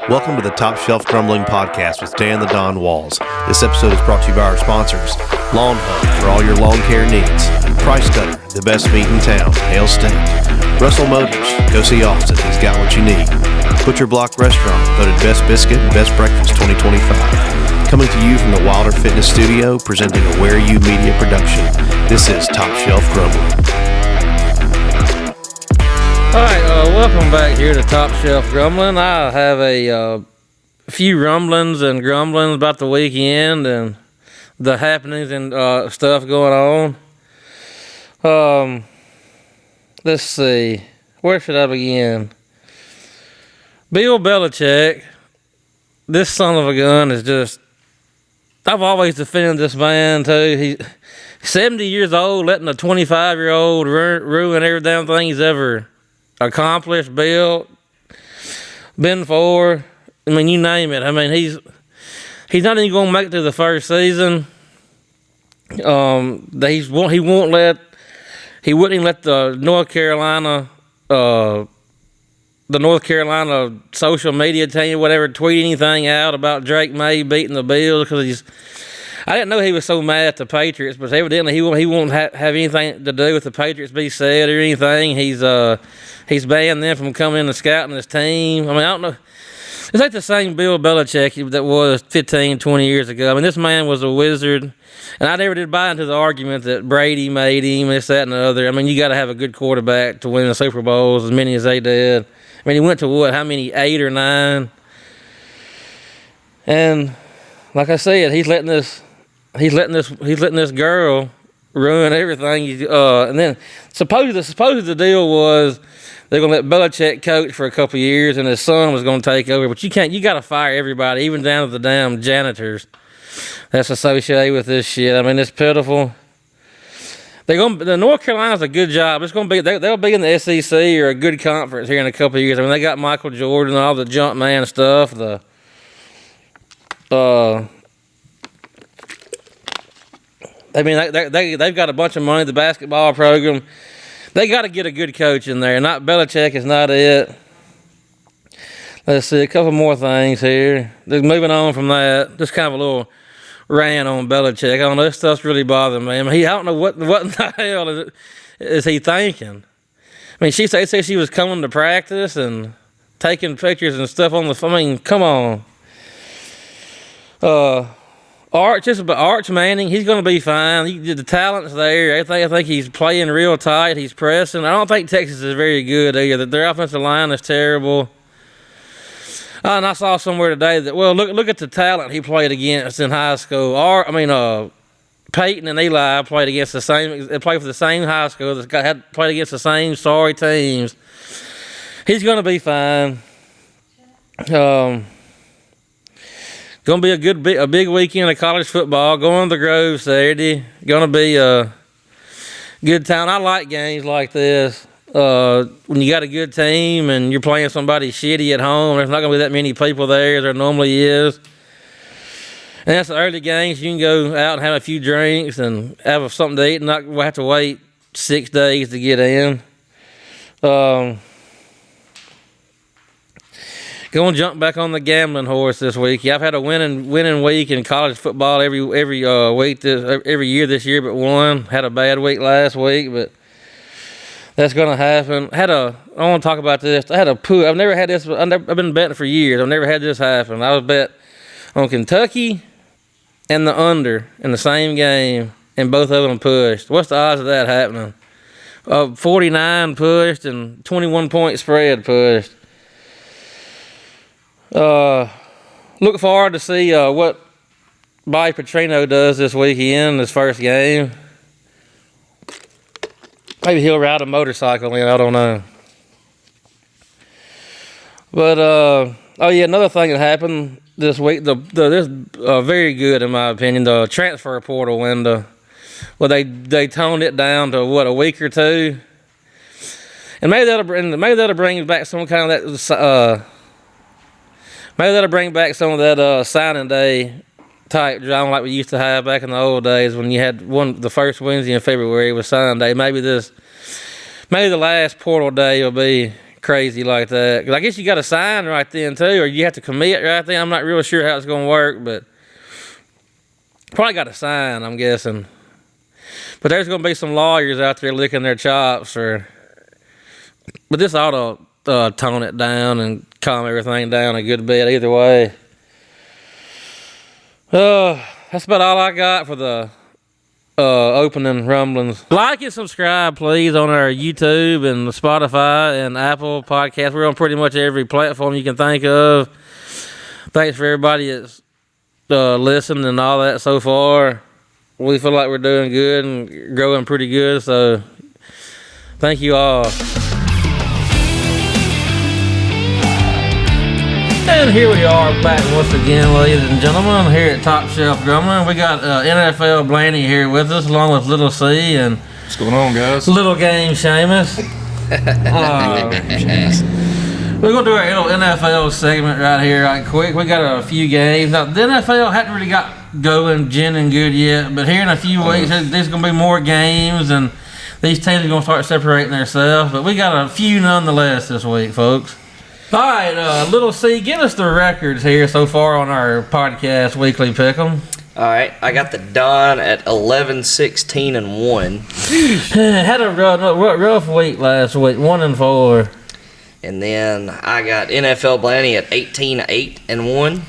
Welcome to the Top Shelf Grumbling podcast with Dan the Don Walls. This episode is brought to you by our sponsors, Lawn Hub for all your lawn care needs, Price Cutter, the best meat in town, Hale State, Russell Motors, go see Austin, he's got what you need, Butcher Block Restaurant, voted Best Biscuit and Best Breakfast 2025. Coming to you from the Wilder Fitness Studio, presenting a Where You Media production. This is Top Shelf Grumbling. Alright, welcome back here to Top Shelf Grumbling. I have a few rumblings and grumblings about the weekend and the happenings and stuff going on. Let's see. Where should I begin? Bill Belichick, this son of a gun is just... I've always defended this man, too. He's 70 years old, letting a 25-year-old ruin every damn thing he's ever accomplished, built, been for. I mean, you name it. I mean, he's not even going to make it to the first season. He wouldn't even let the North Carolina social media team, whatever, tweet anything out about Drake May beating the Bills because I didn't know he was so mad at the Patriots, but evidently he won't have anything to do with the Patriots be said or anything. He's banned them from coming in and scouting his team. I mean, I don't know. It's like the same Bill Belichick that was 15, 20 years ago. I mean, this man was a wizard, and I never did buy into the argument that Brady made him, this, that, and the other. I mean, you got to have a good quarterback to win the Super Bowls, as many as they did. I mean, he went to what? How many? 8 or 9? And like I said, he's letting this girl ruin everything. And then supposedly the deal was they're gonna let Belichick coach for a couple of years, and his son was gonna take over. But you got to fire everybody, even down to the damn janitors that's associated with this shit. I mean, it's pitiful. The North Carolina's a good job. It's gonna be they'll be in the SEC or a good conference here in a couple of years. I mean, they got Michael Jordan and all the jump man stuff. They've got a bunch of money. The basketball program. They got to get a good coach in there. Not Belichick is not it. Let's see a couple more things here. Just moving on from that. Just kind of a little rant on Belichick. I don't know. This stuff's really bothering me. I mean, I don't know what in the hell is he thinking. I mean, they say she was coming to practice and taking pictures and stuff on the. I mean, come on. Arch Manning, he's going to be fine. The talent's there. I think he's playing real tight. He's pressing. I don't think Texas is very good either. Their offensive line is terrible. And I saw somewhere today that, well, look at the talent he played against in high school. Peyton and Eli played against the same. They played for the same high school. Had played against the same sorry teams. He's going to be fine. Going to be a big weekend of college football. Going to the Grove Saturday. Going to be a good time. I like games like this. When you got a good team and you're playing somebody shitty at home, there's not going to be that many people there as there normally is. And that's the early games. You can go out and have a few drinks and have something to eat and not have to wait 6 days to get in. Going to jump back on the gambling horse this week. Yeah, I've had a winning week in college football every week every year this year, but one. Had a bad week last week, but that's going to happen. I want to talk about this. I had a push. I've never had this. I've been betting for years. I've never had this happen. I was bet on Kentucky and the under in the same game, and both of them pushed. What's the odds of that happening? 49 pushed and 21-point spread pushed. Look forward to see what Bobby Petrino does this weekend, his first game. Maybe he'll ride a motorcycle in, I don't know. But, another thing that happened this week, this very good in my opinion, the transfer portal window. Well, they toned it down to, a week or two? And maybe that'll bring back some kind of that, maybe that'll bring back some of that signing day type drama like we used to have back in the old days when you had the first Wednesday in February was signing day. Maybe the last portal day will be crazy like that. 'Cause I guess you got to sign right then too, or you have to commit right then. I'm not really sure how it's going to work, but probably got to sign, I'm guessing. But there's going to be some lawyers out there licking their chops, but this ought to tone it down and calm everything down a good bit either way. That's about all I got for the opening rumblings. Like and subscribe, please, on our YouTube and Spotify and Apple Podcasts. We're on pretty much every platform you can think of. Thanks for everybody that's listened and all that so far. We feel like we're doing good and growing pretty good, so thank you all. And here we are back once again, ladies and gentlemen, here at Top Shelf Grumbling. We got NFL Blaney here with us, along with Little C and What's going on, guys? Little Game Seamus. We're going to do our little NFL segment right here right quick. We got a few games. Now, the NFL hadn't really got going, gin and good yet, but here in a few weeks, there's going to be more games, and these teams are going to start separating themselves. But we got a few nonetheless this week, folks. All right, Little C, give us the records here so far on our podcast weekly pick'em. All right, I got the Don at 11-16-1. Had a rough week last week, 1-4. And then I got NFL Blaney at 18-8-1.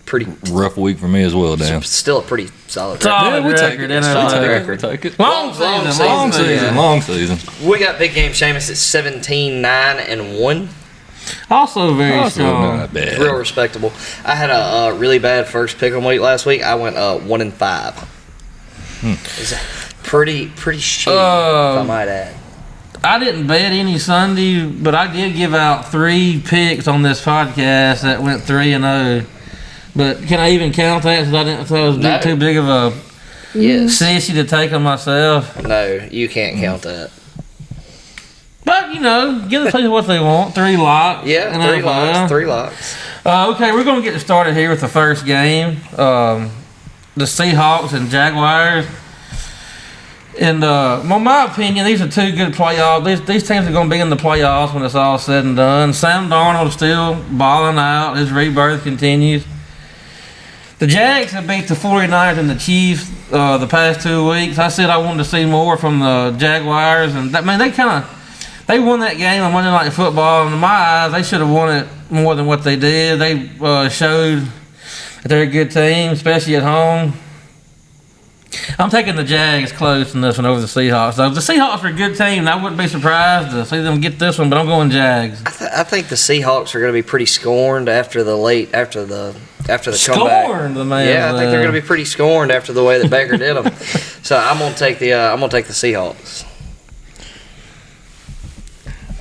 Pretty rough week for me as well, Dan. Still a pretty solid Solid record. record, NFL. Take it. Long season. We got Big Game Seamus at 17-9-1. Also very strong. Not bad. Real respectable. I had a really bad first pick'em week last week. I went 1-5. It's pretty shitty, if I might add. I didn't bet any Sunday, but I did give out 3 picks on this podcast that went 3-0. But can I even count that? Because I didn't thought it was too big of a sissy to take on myself. No, you can't count that. But, give the people what they want. 3 locks. Yeah, 3 locks. Okay, we're going to get started here with the first game. The Seahawks and Jaguars. And, my opinion, these are 2 good playoffs. These teams are going to be in the playoffs when it's all said and done. Sam Darnold is still balling out. His rebirth continues. The Jags have beat the 49ers and the Chiefs the past 2 weeks. I said I wanted to see more from the Jaguars. And, they won that game on Monday Night Football, and in my eyes, they should have won it more than what they did. They showed that they're a good team, especially at home. I'm taking the Jags close in this one over the Seahawks. So if the Seahawks are a good team, I wouldn't be surprised to see them get this one, but I'm going Jags. I think the Seahawks are going to be pretty scorned after the comeback. Scorned, the man. Yeah, I think they're going to be pretty scorned after the way that Baker did them. So I'm going to take the Seahawks.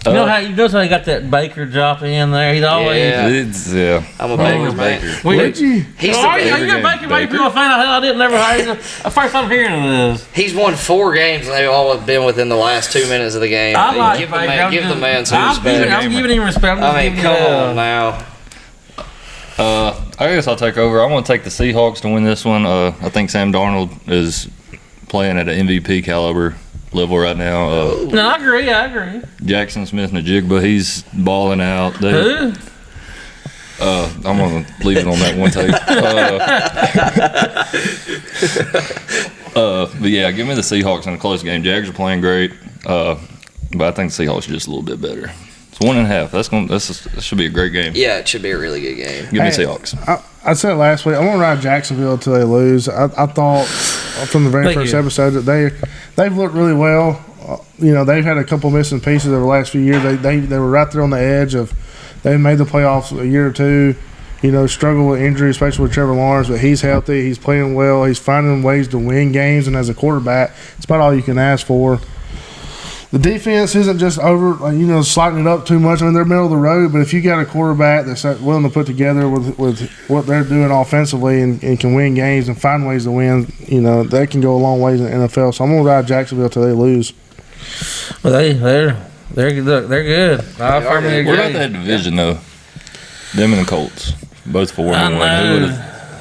You know how you got that Baker drop in there? He's always. I'm a Baker man. Would you? He's you got Baker a fan? I didn't never heard him. First time hearing of this. He's won 4 games, and they've all been within the last 2 minutes of the game. I like give Baker. the man some respect. I'm giving him respect. Come on now. I guess I'll take over. I'm going to take the Seahawks to win this one. I think Sam Darnold is playing at an MVP caliber level right now. No, I agree. Jackson Smith-Njigba, he's balling out. Who? I'm going to leave it on that one take. But yeah, give me the Seahawks in a close game. Jags are playing great, but I think the Seahawks are just a little bit better. It's 1.5. That should be a great game. Yeah, it should be a really good game. Give me Seahawks. I said last week, I'm going to ride Jacksonville until they lose. I thought from the very first episode that they've looked really well. They've had a couple missing pieces over the last few years. They were right there on the edge of they made the playoffs a year or two. Struggle with injury, especially with Trevor Lawrence, but he's healthy. He's playing well. He's finding ways to win games, and as a quarterback, it's about all you can ask for. The defense isn't just over, sliding it up too much. I mean, they're middle of the road, but if you got a quarterback that's willing to put together with what they're doing offensively and can win games and find ways to win, that can go a long ways in the NFL. So I'm going to ride Jacksonville till they lose. Well, they're good. I firmly agree. What about that division, though? Them and the Colts, both 4-1. I know.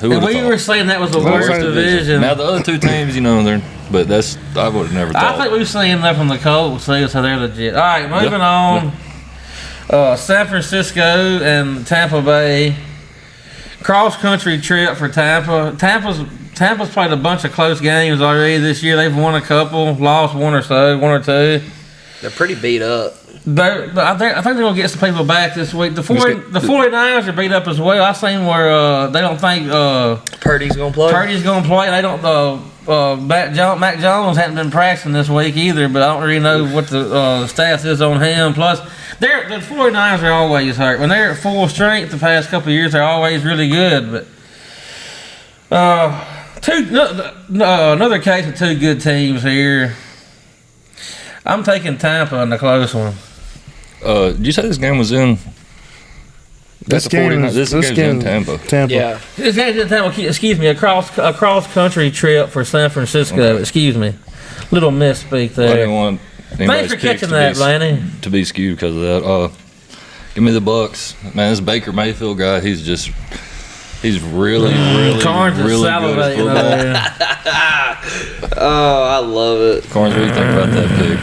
Who would have we were saying that was the worst division. Now the other 2 teams, I would have never thought. I think we've seen enough from the Colts, so they're legit. All right, moving on. San Francisco and Tampa Bay. Cross country trip for Tampa. Tampa's played a bunch of close games already this year. They've won a couple, lost one or two. They're pretty beat up. But I think they're gonna get some people back this week. The 49ers are beat up as well. I seen where they don't think Purdy's gonna play. They don't. Mac Jones hasn't been practicing this week either. But I don't really know what the stats is on him. Plus, the 49ers are always hurt when they're at full strength. The past couple of years, they're always really good. But another case of two good teams here. I'm taking Tampa in the close one. Did you say this game was in? This game is in Tampa. Yeah. This game's in Tampa. Excuse me, a cross country trip for San Francisco. Okay. Excuse me, little misspeak there. I didn't want Thanks for catching that, Lanny. To be skewed because of that. Give me the Bucks, man. This Baker Mayfield guy, he's really, really, Carnes really is good at football. Oh, I love it. Carnes, what do you think about that pick?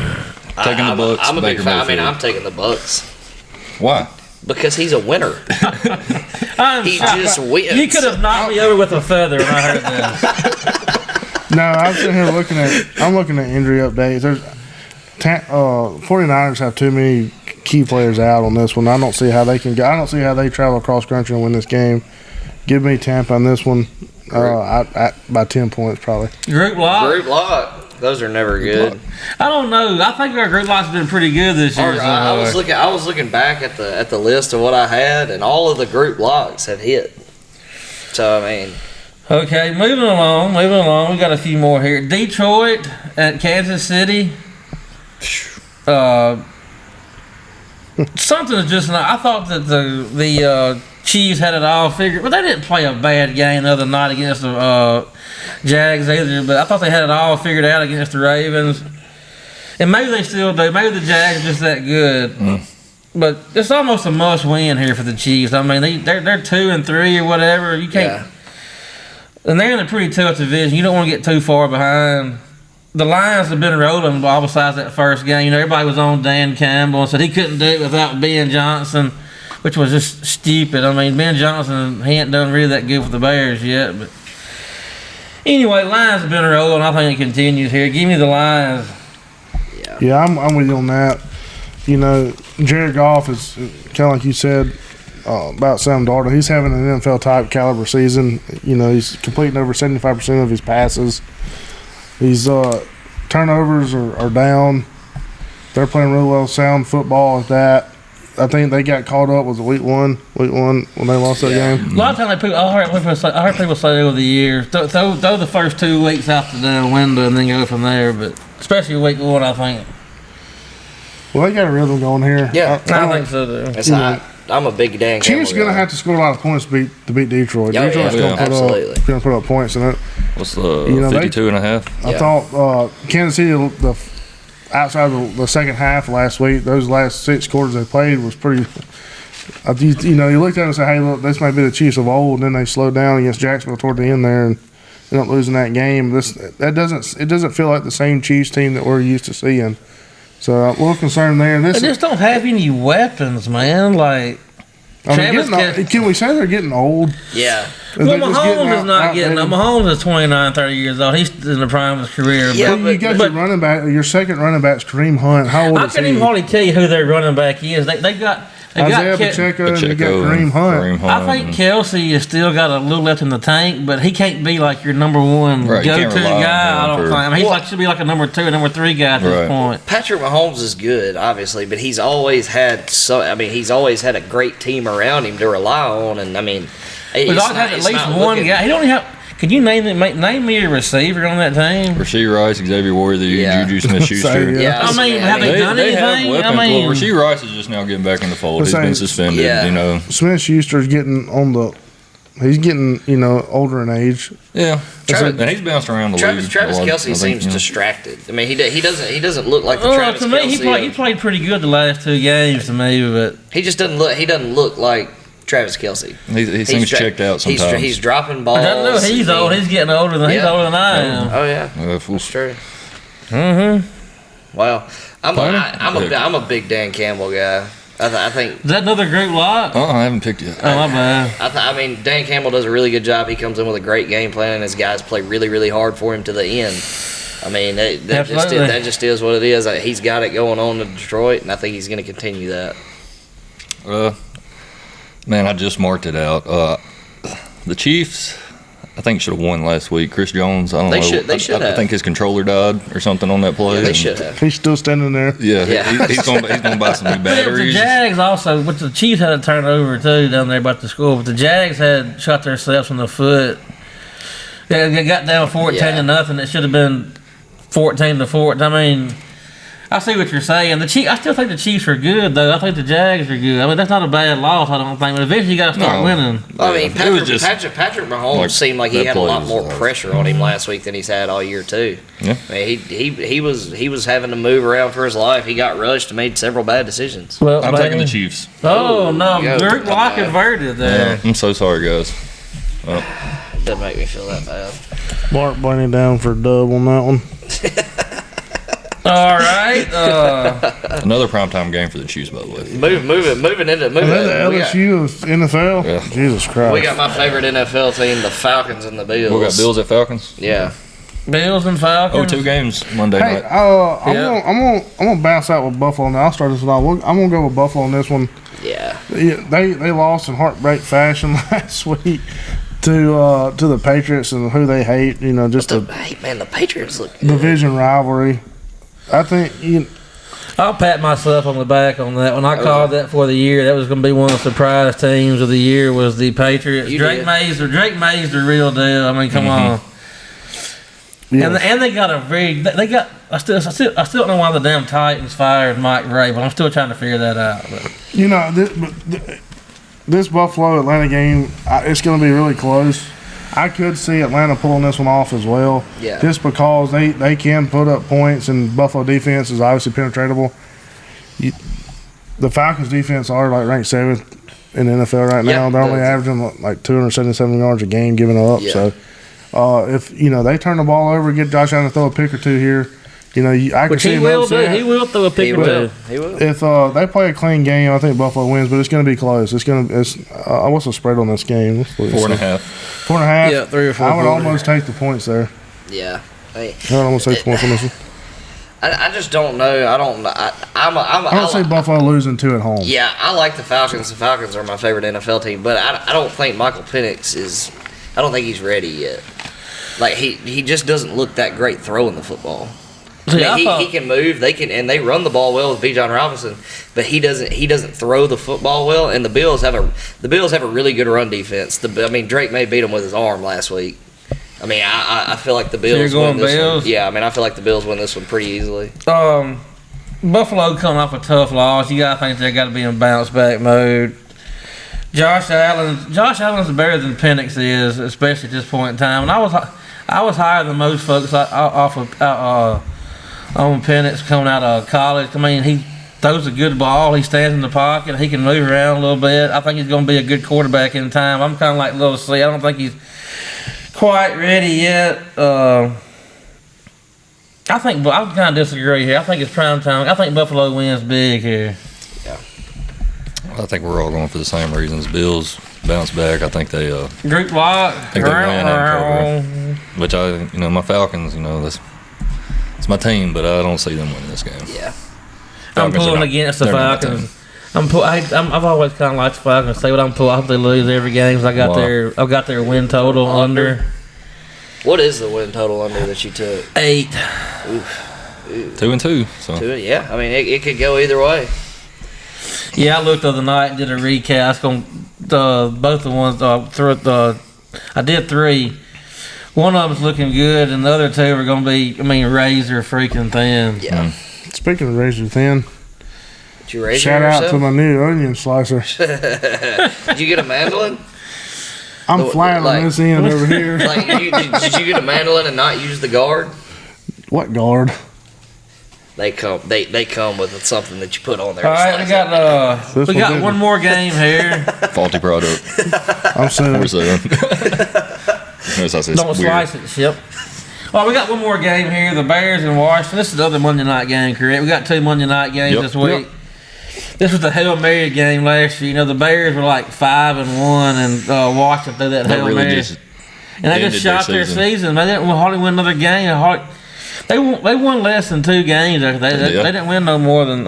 Taking the Bucks. I'm a big Baker fan. Mayfield. I'm taking the Bucks. Why? Because he's a winner. He just wins. You could have knocked me over with a feather when I heard this. No, I'm sitting here looking at injury updates. There's 49ers have too many key players out on this one. I don't see how they can go. I don't see how they travel across country and win this game. Give me Tampa on this one by 10 points probably. Group lock. Those are never good. I don't know. I think our group lock's been pretty good this year. I was looking back at the list of what I had, and all of the group locks have hit. So I mean, okay, moving along. We got a few more here. Detroit at Kansas City. Something is just not. I thought that the Chiefs had it all figured, but they didn't play a bad game the other night against the Jags either. But I thought they had it all figured out against the Ravens, and maybe they still do. Maybe the Jags are just that good. But it's almost a must-win here for the Chiefs. I mean, they're 2-3 or whatever. You can't, and they're in a pretty tough division. You don't want to get too far behind. The Lions have been rolling all besides that first game. You know, everybody was on Dan Campbell and said he couldn't do it without Ben Johnson, which was just stupid. I mean, Ben Johnson, he ain't done really that good for the Bears yet. But anyway, Lions have been rolling. I think it continues here. Give me the Lions. Yeah, I'm with you on that. You know, Jared Goff is kind of like you said about Sam Darnold. He's having an NFL-type caliber season. You know, he's completing over 75% of his passes. His turnovers are down. They're playing really well, sound football at that. I think they got caught up with week one when they lost that game. A lot of times I heard people say over the years, throw the first 2 weeks out the window and then go from there. But especially week one, I think. Well, they got a rhythm going here. Yeah, I think so too. I'm a big Dan Campbell Chiefs going to have to score a lot of points to beat Detroit. Detroit's going to put up points in it. What's the 52.5? I thought Kansas City, outside of the second half last week, those last 6 quarters they played was pretty. You looked at it and said, "Hey, look, this might be the Chiefs of old." And then they slowed down against Jacksonville toward the end there, and ended up losing that game. It doesn't feel like the same Chiefs team that we're used to seeing. So a little concerned there. They just don't have any weapons, man. Like, can we say they're getting old? Yeah. Well, Mahomes is not getting up. Mahomes is 29, 30 years old. He's in the prime of his career. Yeah, but you got your running back. Your second running back's Kareem Hunt. How old is he? I can't even hardly tell you who their running back is. They got Isaiah Pacheco and they got Kareem Hunt. I think Kelsey has still got a little left in the tank, but he can't be like your number one go-to guy. I don't think. I mean, should be like a number 2, number 3 guy at this point. Patrick Mahomes is good, obviously, but he's always had a great team around him to rely on, and I mean, he's always had at least one guy. He don't have. Can you name me a receiver on that team? Rasheed Rice, Xavier Worthy, Juju Smith-Schuster. I mean, have they done anything? Well, Rasheed Rice is just now getting back in the fold. He's been suspended. You know, Smith-Schuster's getting he's getting older in age. Yeah, and he's bounced around the league. Travis Kelce seems distracted. I mean, he doesn't look like the Travis to me, Kelce. he played pretty good the last 2 games to me, but he just doesn't look. He doesn't look like Travis Kelce. He seems checked out sometimes. He's dropping balls. I don't know. He's old. He's getting older than I am. Oh yeah, that's true. Mm-hmm. Well, I'm a big Dan Campbell guy. I think. Is that another group lock? I haven't picked it. Oh, my bad. I mean, Dan Campbell does a really good job. He comes in with a great game plan, and his guys play really, really hard for him to the end. I mean, that just is what it is. He's got it going on in Detroit, and I think he's going to continue that. Man, I just marked it out. The Chiefs, I think, should have won last week. Chris Jones, I don't know. They should have. I think his controller died or something on that play. Yeah, they should have. He's still standing there. Yeah. He's going to buy some new batteries. The Jags also, but the Chiefs had a turnover too down there about the score. But the Jags had shot themselves in the foot. They got down 14-0. It should have been 14-4. I mean, I see what you're saying. I still think the Chiefs are good, though. I think the Jags are good. I mean, that's not a bad loss, I don't think. But eventually, you got to start winning. I mean, Patrick Mahomes seemed like he had a lot more pressure on him last week than he's had all year too. Yeah. I mean, he was having to move around for his life. He got rushed and made several bad decisions. Well, I'm taking the Chiefs. Oh no, group lock inverted there. Yeah, I'm so sorry, guys. Doesn't make me feel that bad. Mark Blaney down for a dub on that one. All right. Another primetime game for the Chiefs, by the way. Moving into LSU of NFL. Yeah. Jesus Christ. We got my favorite NFL team, the Falcons and the Bills. We got Bills at Falcons. Yeah. Bills and Falcons. 2 games Monday Hey, night. I'm gonna bounce out with Buffalo now. I'll start this one. I'm gonna go with Buffalo on this one. Yeah. They lost in heartbreak fashion last week to the Patriots and who they hate. The Patriots look good. Division rivalry. I think I'll pat myself on the back on that one. I called that for the year. That was going to be one of the surprise teams of the year was the Patriots. Drake May's the real deal. I mean, come on. Yeah. And they got I still don't know why the damn Titans fired Mike Ray, but I'm still trying to figure that out. But. This Buffalo Atlanta game, it's going to be really close. I could see Atlanta pulling this one off as well. Yeah. Just because they can put up points and Buffalo defense is obviously penetratable. The Falcons defense are ranked 7th in the NFL right now. They're only averaging 277 yards a game giving up. Yeah. So if they turn the ball over, get Josh Allen to throw a pick or two here. I can see he will do. He will throw a pick or two. He will. If they play a clean game, I think Buffalo wins, but it's going to be close. What's the spread on this game? 4.5. 4.5. Yeah, 3 or 4. I would almost take the points there. Yeah. I would almost take the points on this one. I just don't know. I don't. I don't see Buffalo losing 2 at home. Yeah, I like the Falcons. The Falcons are my favorite NFL team, but I don't think Michael Penix is. I don't think he's ready yet. He just doesn't look that great throwing the football. He can move. They run the ball well with Bijan Robinson, but he doesn't throw the football well. And the Bills have a really good run defense. Drake May beat him with his arm last week. I mean, I feel like the Bills win this one. Yeah, I mean, I feel like the Bills win this one pretty easily. Buffalo coming off a tough loss. You gotta think they got to be in bounce back mode. Josh Allen's better than Penix is, especially at this point in time. And I was higher than most folks on Penix coming out of college. I mean, he throws a good ball. He stands in the pocket. He can move around a little bit. I think he's going to be a good quarterback in time. I'm kind of like Little C. I don't think he's quite ready yet. I kind of disagree here. I think it's prime time. I think Buffalo wins big here. Yeah. I think we're all going for the same reasons. Bills bounce back. I think they group lock. I think they win and cover. Which my Falcons, it's my team, but I don't see them winning this game. Yeah. I'm pulling against the Falcons. I've always kind of liked the Falcons. Say what I'm pulling. I hope they lose every game. I've got their win total under. What is the win total under that you took? 8. Oof. 2-2. So. 2, yeah. I mean, it could go either way. Yeah, I looked the other night and did a recast on both the ones. I did 3. One of them's looking good, and the other 2 are going to be, razor freaking thin. Yeah. Speaking of razor thin, did you razor shout yourself? out to my new onion slicer. Did you get a mandolin? I'm flying on this end over here. Did you get a mandolin and not use the guard? What guard? They come with something that you put on there. All right, we got one more game here. Faulty product. I'm saying. Don't slice it, Ship. All right, we got one more game here. The Bears and Washington. This is the other Monday night game, correct? We got 2 Monday night games this week. This was the Hail Mary game last year. You know, the Bears were like 5-1, and Washington threw that Hail Mary. And they just shot their season. They didn't hardly win another game. They won less than 2 games. They didn't win no more than,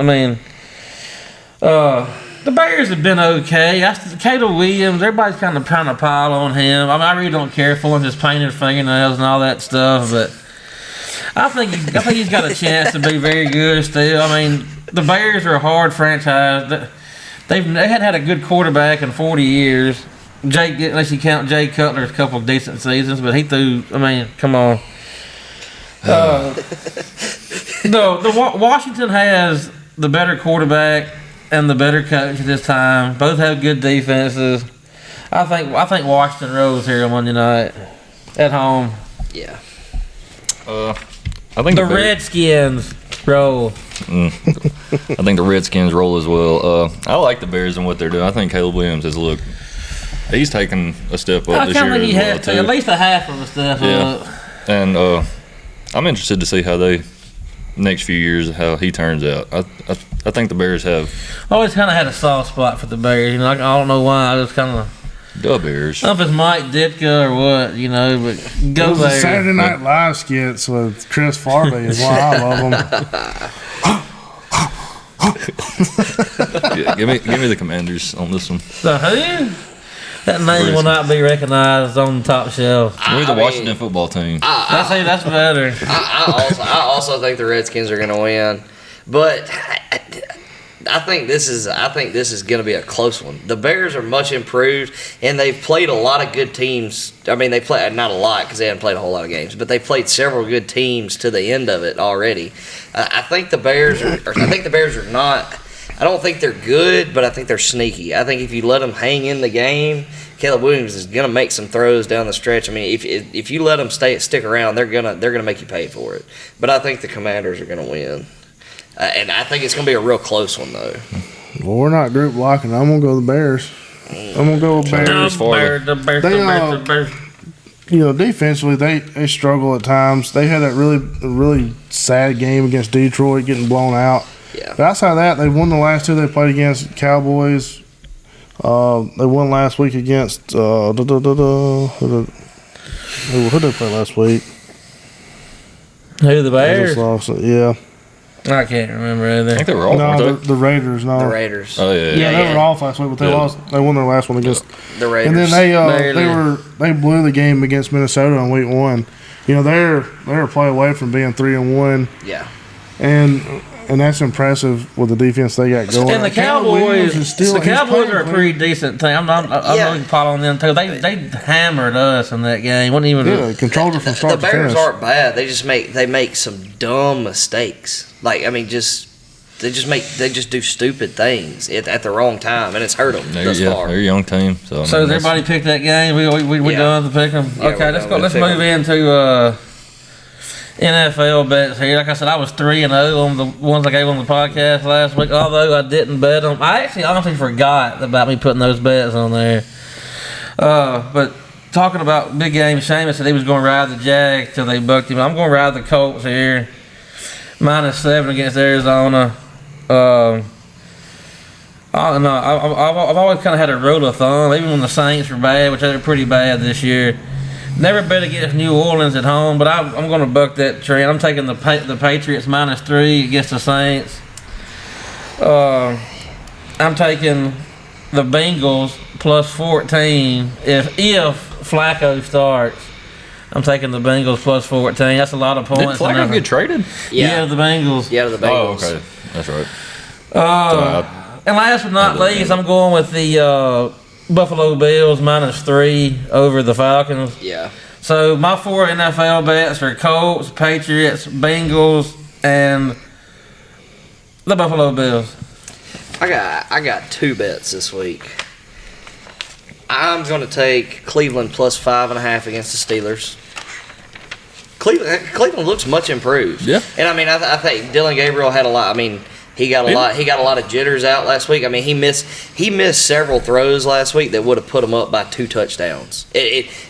the Bears have been okay. Caleb Williams, everybody's kind of trying to pile on him. I really don't care for him, just painted fingernails and all that stuff. But I think he's got a chance to be very good still. The Bears are a hard franchise. They hadn't had a good quarterback in 40 years. Unless you count Jay Cutler's couple of decent seasons, but he threw. Come on. Washington has the better quarterback and the better coach at this time. Both have good defenses. I think Washington rolls here on Monday night at home. Yeah. I think the Redskins roll. I think the Redskins roll as well. I like the Bears and what they're doing. I think Caleb Williams has looked. He's taken a step up this year. I think he has to. At least a half of a step up. And I'm interested to see how next few years how he turns out. I think the Bears have. I always kind of had a soft spot for the Bears. I don't know why. I just kind of. The Bears. I don't know if it's Mike Ditka or what, but go Bears. The Saturday Night Live skits with Chris Farley is why I love them. Give me the Commanders on this one. The who? That name will not be recognized on the top shelf. We're the Washington football team. That's better. I also think the Redskins are going to win, but I think this is going to be a close one. The Bears are much improved, and they've played a lot of good teams. They played not a lot because they haven't played a whole lot of games, but they played several good teams to the end of it already. I think the Bears are not. I don't think they're good, but I think they're sneaky. I think if you let them hang in the game, Caleb Williams is going to make some throws down the stretch. If you let them stick around, they're gonna make you pay for it. But I think the Commanders are going to win, and I think it's going to be a real close one though. Well, we're not group blocking. I'm going to go with the Bears. I'm going to go with Bears. The Bears. Defensively, they struggle at times. They had that really sad game against Detroit, getting blown out. Yeah. But outside of that, they won the last 2 they played against Cowboys. They won last week against who did they play last week? Who, the Bears? Yeah. I can't remember either. I think they were off. The Raiders. No, the Raiders. Oh yeah. They were off last week, but they lost. They won their last one against the Raiders. And then they blew the game against Minnesota in week 1. They're a play away from being 3-1. Yeah. And that's impressive with the defense they got going. And the Cowboys are a pretty decent team. I'm not really following them too. They hammered us in that game. Wasn't even controlled it from start to finish. The Bears aren't bad. They make some dumb mistakes. They just do stupid things at the wrong time, and it's hurt them thus far. They're a young team. So does everybody pick that game? We done to pick them. Yeah, okay, let's move into NFL bets here. Like I said, I was 3-0 on the ones I gave on the podcast last week, although I didn't bet them. I actually honestly forgot about me putting those bets on there. But talking about big game, Seamus said he was going to ride the Jags till they bucked him. I'm going to ride the Colts here. -7 against Arizona. I've always kind of had a rule of thumb, even when the Saints were bad, which they were pretty bad this year. Never bet against New Orleans at home, but I'm going to buck that trend. I'm taking the Patriots -3 against the Saints. I'm taking the Bengals +14 if Flacco starts. I'm taking the Bengals +14. That's a lot of points. Did Flacco get traded? Yeah, the Bengals. Yeah, the Bengals. Oh, okay. That's right. And last but not least, I'm going with the Buffalo Bills -3 over the Falcons. Yeah. So my 4 NFL bets are Colts, Patriots, Bengals, and the Buffalo Bills. I got 2 bets this week. I'm going to take Cleveland +5.5 against the Steelers. Cleveland looks much improved. Yeah. And I think Dylan Gabriel had a lot. He got a lot of jitters out last week. He missed several throws last week that would have put him up by 2 touchdowns.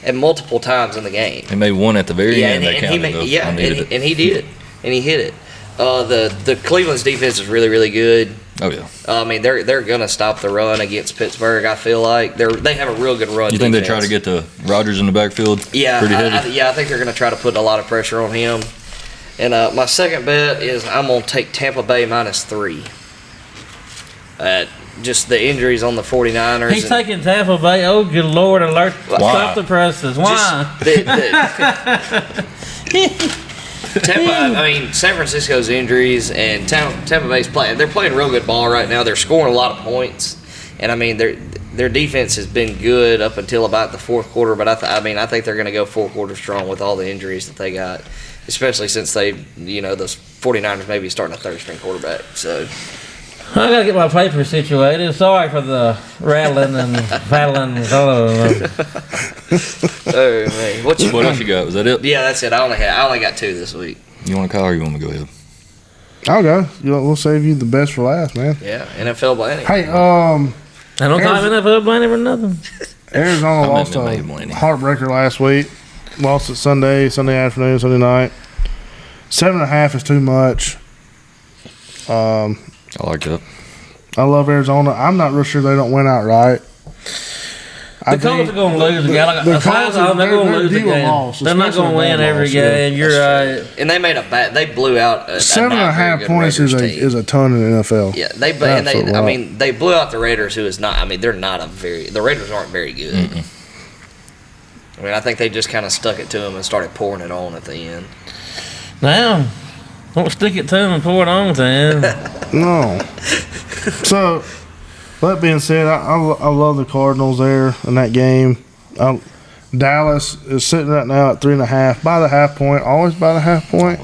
At multiple times in the game. He made one at the very end. And he did, and he hit it. The Cleveland's defense is really, really good. Oh yeah. I mean, they're gonna stop the run against Pittsburgh. I feel like they have a real good run. You think defense. they try to get to Rodgers in the backfield? Yeah, pretty heavy. I think they're gonna try to put a lot of pressure on him. And my second bet is I'm gonna take Tampa Bay -3. Just the injuries on the 49ers. He's taking Tampa Bay. Oh, good Lord, alert. Stop the presses. Why? Tampa, I mean, San Francisco's injuries and Tampa Bay's playing. They're playing real good ball right now. They're scoring a lot of points, and I mean their defense has been good up until about the fourth quarter. But I think they're going to go 4 quarters strong with all the injuries that they got, especially since the 49ers may be starting a third-string quarterback. So I gotta get my paper situated. Sorry for the rattling and paddling. Oh man, what else you got? Was that it? Yeah, that's it. I only got 2 this week. You want to call or you want me to go ahead? I'll go. We'll save you the best for last, man. Yeah, NFL Blaney. Hey, I don't call NFL Blaney for nothing. Arizona lost a heartbreaker last week. Lost it Sunday afternoon, Sunday night. 7.5 is too much. I like that. I love Arizona. I'm not real sure they don't win outright. The Colts are going to lose the game. They're going to lose the game. They're not going to win every game. You're right. And they blew out 7.5 points is a ton in the NFL. Yeah, they blew out the Raiders, who is not. I mean, the Raiders aren't very good. Mm-mm. I mean, I think they just kind of stuck it to them and started pouring it on at the end. Now, don't stick it to them and pour it on to them. No. So, that being said, I love the Cardinals there in that game. Dallas is sitting right now at 3.5 by the half point. Always by the half point.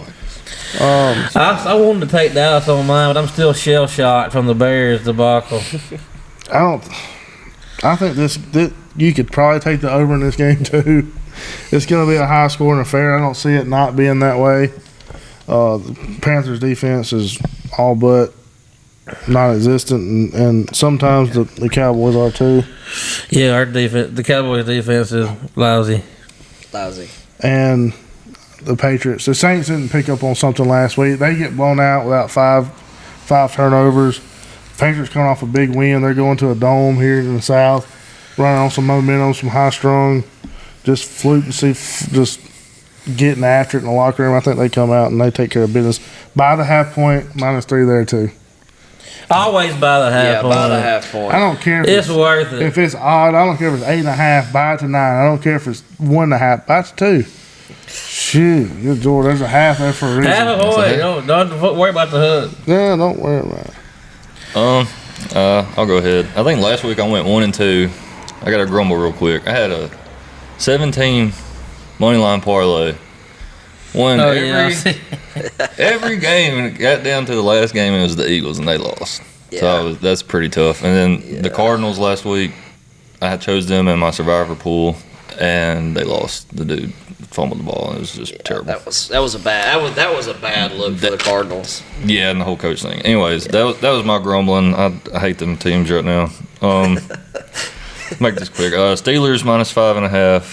I wanted to take Dallas on mine, but I'm still shell shocked from the Bears debacle. I think this you could probably take the over in this game too. It's going to be a high scoring affair. I don't see it not being that way. The Panthers defense is all but non-existent, and sometimes the Cowboys are too. Yeah, the Cowboys defense is lousy. And the Patriots, the Saints didn't pick up on something last week. They get blown out without five turnovers. Patriots coming off a big win. They're going to a dome here in the South, running on some momentum, some high strung, just fluency, just getting after it in the locker room. I think they come out and they take care of business. By the half point, -3 there too. Always by the half point. By the half point. I don't care if it's worth it. If it's odd, I don't care if it's 8.5, buy it to 9. I don't care if it's 1.5, buy it to 2. Shoot, good Lord, there's a half there for a reason. Half a point. Don't worry about the hood. Yeah, don't worry about it. I'll go ahead. I think last week I went 1-2. I got to grumble real quick. I had a 17 money line parlay. Won every game, and it got down to the last game. It was the Eagles, and they lost. Yeah. So that's pretty tough. And then the Cardinals last week, I chose them in my survivor pool, and they lost. The dude fumbled the ball. It was just terrible. That was a bad look for the Cardinals. Yeah, and the whole coach thing. Anyways, that was my grumbling. I hate them teams right now. Make this quick. Steelers -5.5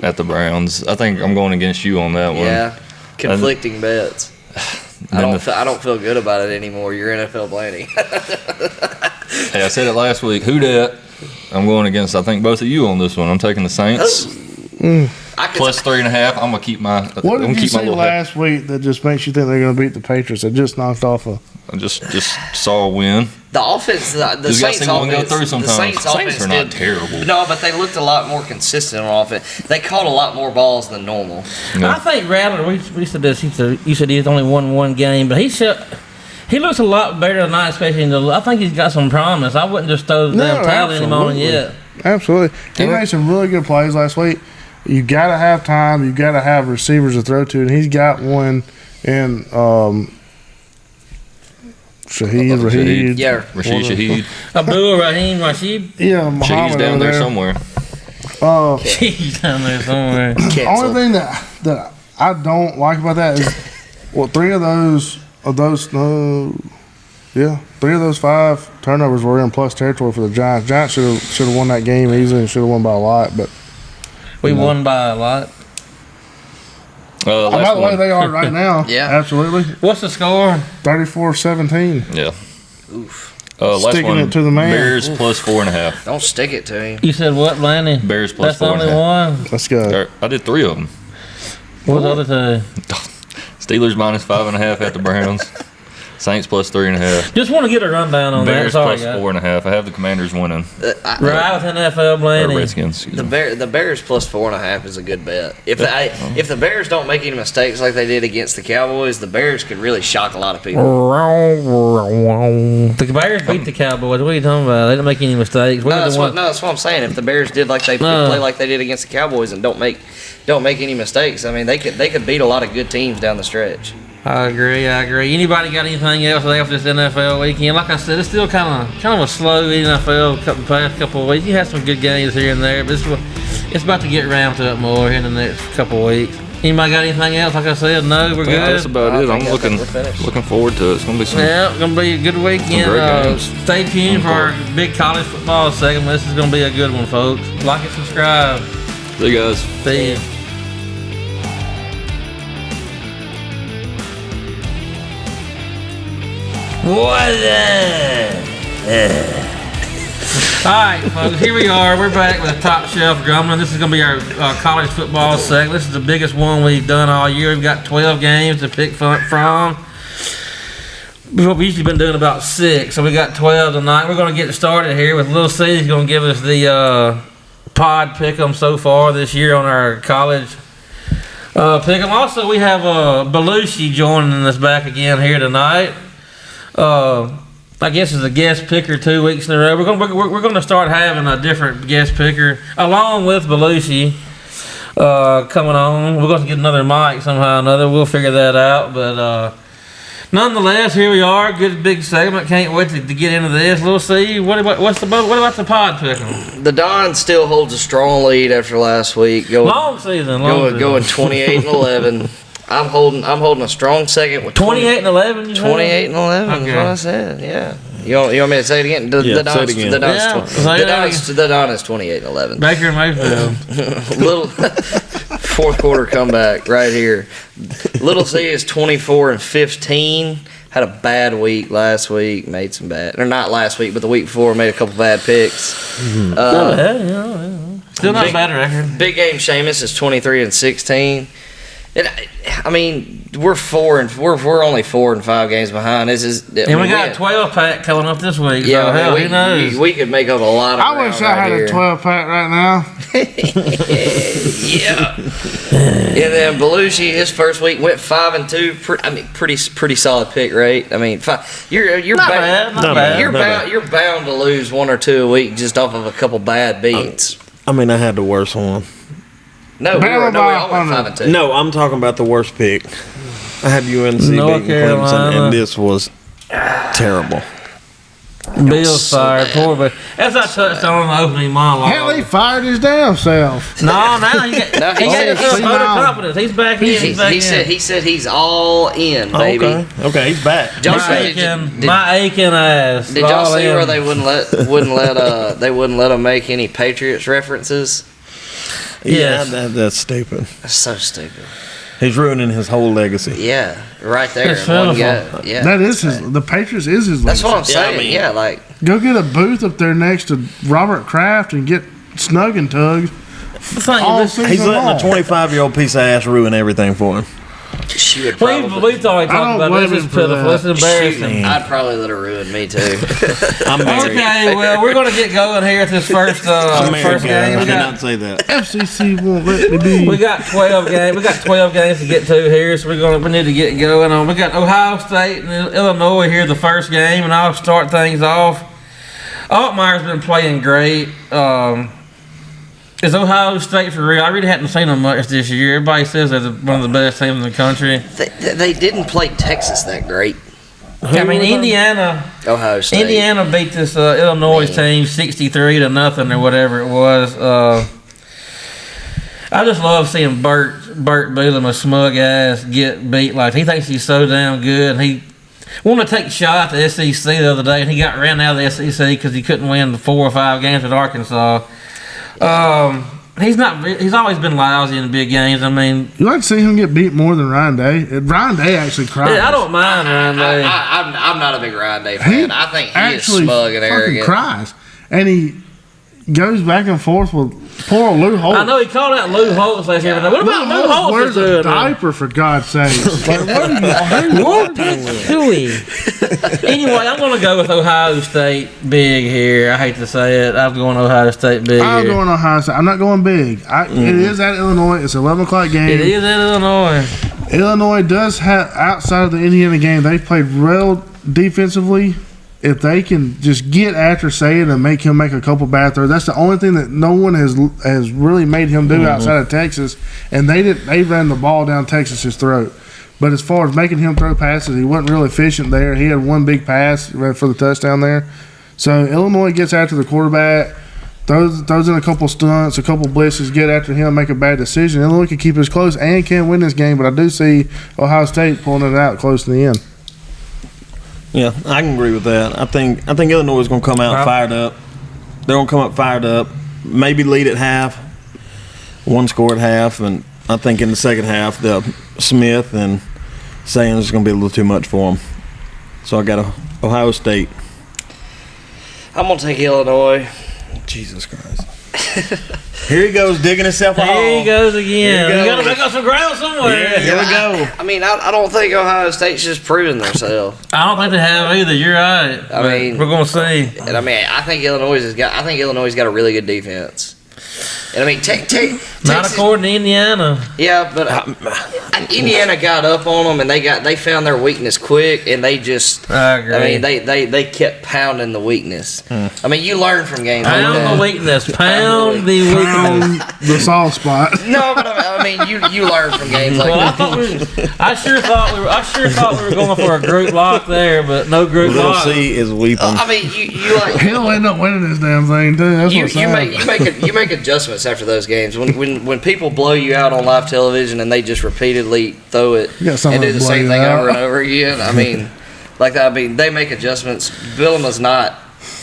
at the Browns. I think I'm going against you on that one. Yeah, conflicting bets. I don't feel good about it anymore. You're NFL Blaney. Hey, I said it last week. Who dat? I'm going against, I think, both of you on this one. I'm taking the Saints. Plus 3.5. I'm gonna keep my. What did you see last week that just makes you think they're gonna beat the Patriots? They just knocked off a. I just saw a win. The offense, the Saints offense, the Saints are not terrible. No, but they looked a lot more consistent on offense. They caught a lot more balls than normal. Yeah. I think Rattler. We said this. You said he's only won one game, but he looks a lot better tonight, especially in the. I think he's got some promise. I wouldn't just throw the damn talent in him on yet. Absolutely, he made some really good plays last week. You got to have time. You got to have receivers to throw to, and he's got one in. Shaheed. Yeah. Shaheed. Abdul Rahim Rashid. Yeah, Muhammad She's down there somewhere. She's down there somewhere. The only thing that I don't like about that is, three of those 5 turnovers were in plus territory for the Giants. Giants should have won that game easily and should have won by a lot, but we won by a lot. By the way they are right now. Yeah. Absolutely. What's the score? 34-17. Yeah. Oof. Last Sticking one, it to the man. Bears plus 4.5. Don't stick it to him. You said what, Lanny? Bears plus That's the only 4.5. one? Let's go. I did 3 of them. What was the other two? Steelers minus 5.5 at the Browns. Saints plus 3.5. Just want to get a rundown on Bears that. plus 4.5. I have the Commanders winning. Right with NFL, Or Lanny. Redskins. excuse me. The Bears plus 4.5 is a good bet. If the Bears don't make any mistakes like they did against the Cowboys, the Bears could really shock a lot of people. The Bears beat the Cowboys. What are you talking about? They didn't make any mistakes. No, that's what I'm saying. If the Bears did play like they did against the Cowboys and don't make any mistakes, I mean they could beat a lot of good teams down the stretch. I agree. Anybody got anything else after this NFL weekend? Like I said, it's still kind of a slow NFL past couple of weeks. You had some good games here and there, but it's about to get ramped up more here in the next couple of weeks. Anybody got anything else? Like I said, no, we're good. That's about it. I'm looking forward to it. It's gonna be some. Yeah, it's gonna be a good weekend. Stay tuned for our big college football segment. This is gonna be a good one, folks. Like and subscribe. See you guys. See ya. Alright, folks, here we are. We're back with Top Shelf Grumbling. This is going to be our college football segment. This is the biggest one we've done all year. We've got 12 games to pick from. We've usually been doing about 6, so we got 12 tonight. We're going to get started here with Lil C. He's going to give us the pod pick 'em so far this year on our college pick 'em. Also, we have Belushi joining us back again here tonight. I guess as a guest picker 2 weeks in a row. We're going to start having a different guest picker along with Belushi coming on. We're going to get another mic somehow or another. We'll figure that out. But nonetheless, here we are. Good big segment. Can't wait to get into this. Lil C, what about the pod pick? The Don still holds a strong lead after last week. Long season. Going 28-11. I'm holding a strong second with 28-11. 28-11 Okay. is what I said. Yeah. You want me to say it again? The Don is 28-11. Baker Mayfield. Little fourth quarter comeback right here. Little C is 24-15. Had a bad week last week. Made some bad, or not last week, but the week before made a couple bad picks. Still not a bad record. Big game Seamus is 23-16. I mean, we're only 4 and 5 games behind. We got a 12-pack coming up this week. Yeah, so who knows? We could make up a lot of ground. I wish I had a 12-pack right now. Yeah. And then Belushi, his first week went 5-2. Pretty solid pick rate. I mean, you're Not bad. You're bound to lose 1 or 2 a week just off of a couple bad beats. I mean, I had the worst one. No, we all went 5-2. No, I'm talking about the worst pick. I had UNC North beating Clemson, Carolina. and this was terrible. Bill's fired. Poor, but as I touched on in the opening monologue. Hell, he fired his damn self. Now he got a vote of confidence. He's back in. He said he's all in, baby. Okay, he's back. My aching ass. Did y'all see where they wouldn't let him make any Patriots references? Yeah, Yes. that's stupid. That's so stupid. He's ruining his whole legacy. Yeah, right there It's in one pitiful. go. Yeah, That is the Patriots is his. that's what I'm legacy. saying. Yeah, I Yeah, mean- Go get a booth up there next to Robert Kraft and get snug and tugged. All season He's letting long. a 25-year-old piece of ass ruin everything for him. she would We probably. already talked about blame this. Is him for pitiful. that. It's embarrassing. I'd probably let her ruin me too. I'm married. Okay, well, we're going to get going here at this first I'm married, first guys. game. I cannot say that. FCC won't let me be. We got 12 games. We got 12 games to get to here, so we need to get going on. We got Ohio State and Illinois here, the first game, and I'll start things off. Altmaier's been playing great. Is Ohio State for real? I really hadn't seen them much this year. Everybody says they're one of the best teams in the country. They didn't play Texas that great. I mean, Indiana Ohio State. beat this Illinois team 63-0 or whatever it was. I just love seeing Burt Bielema, a smug ass, get beat like he thinks he's so damn good. And he wanted to take a shot at the SEC the other day, and he got ran out of the SEC because he couldn't win the 4 or 5 games at Arkansas. He's not. He's always been lousy in the big games. I mean, you like to see him get beat more than Ryan Day. Ryan Day actually cries. Yeah, I don't mind Ryan Day. I'm not a big Ryan Day fan. I think he is smug and arrogant. Cries, and he goes back and forth with poor Lou Holtz. I know he called out Lou Holtz last year. What about Lou Holtz? Where's a diaper, for God's sake? Like, what are you Anyway, I'm going to go with Ohio State big here. I hate to say it. I'm going Ohio State big I'm going Ohio State. I'm not going big. It is at Illinois. It's an 11 o'clock game. It is at Illinois. Illinois does have, outside of the Indiana game, they've played real defensively. If they can just get after Saying and make him make a couple bad throws, that's the only thing that no one has really made him do outside of Texas. And they ran the ball down Texas's throat. But as far as making him throw passes, he wasn't real efficient there. He had one big pass for the touchdown there. So Illinois gets after the quarterback, throws in a couple stunts, a couple blitzes, get after him, make a bad decision. Illinois can keep it close and can win this game. But I do see Ohio State pulling it out close to the end. Yeah, I can agree with that. I think Illinois is going to come out fired up. They're going to come up fired up, maybe lead at half, one score at half, and I think in the second half, Smith and Saying is going to be a little too much for them. So I got Ohio State. I'm going to take Illinois. Jesus Christ. Here he goes, digging himself a hole. Here he goes again. You got to make up some ground somewhere. Yeah, here we go. I mean, I don't think Ohio State's just proving themselves. I don't think they have either. You're right. I mean, we're going to see. And I mean, I think Illinois has got a really good defense. And I mean, not according to Indiana. Yeah, but Indiana got up on them, and they found their weakness quick, and they just. I agree. I mean, they kept pounding the weakness. I mean, you learn from games. Pound the weakness. Pound the weakness. The soft spot. No, but I mean, you learn from games like that. I sure thought we were going for a group lock there, but no group Little lock. C is weeping. I mean, you like. He'll end up winning this damn thing too. That's what's you make adjustments after those games. When people blow you out on live television and they just repeatedly throw it and do the same thing over and over again. I mean, like that. I mean, they make adjustments. Bielema's not.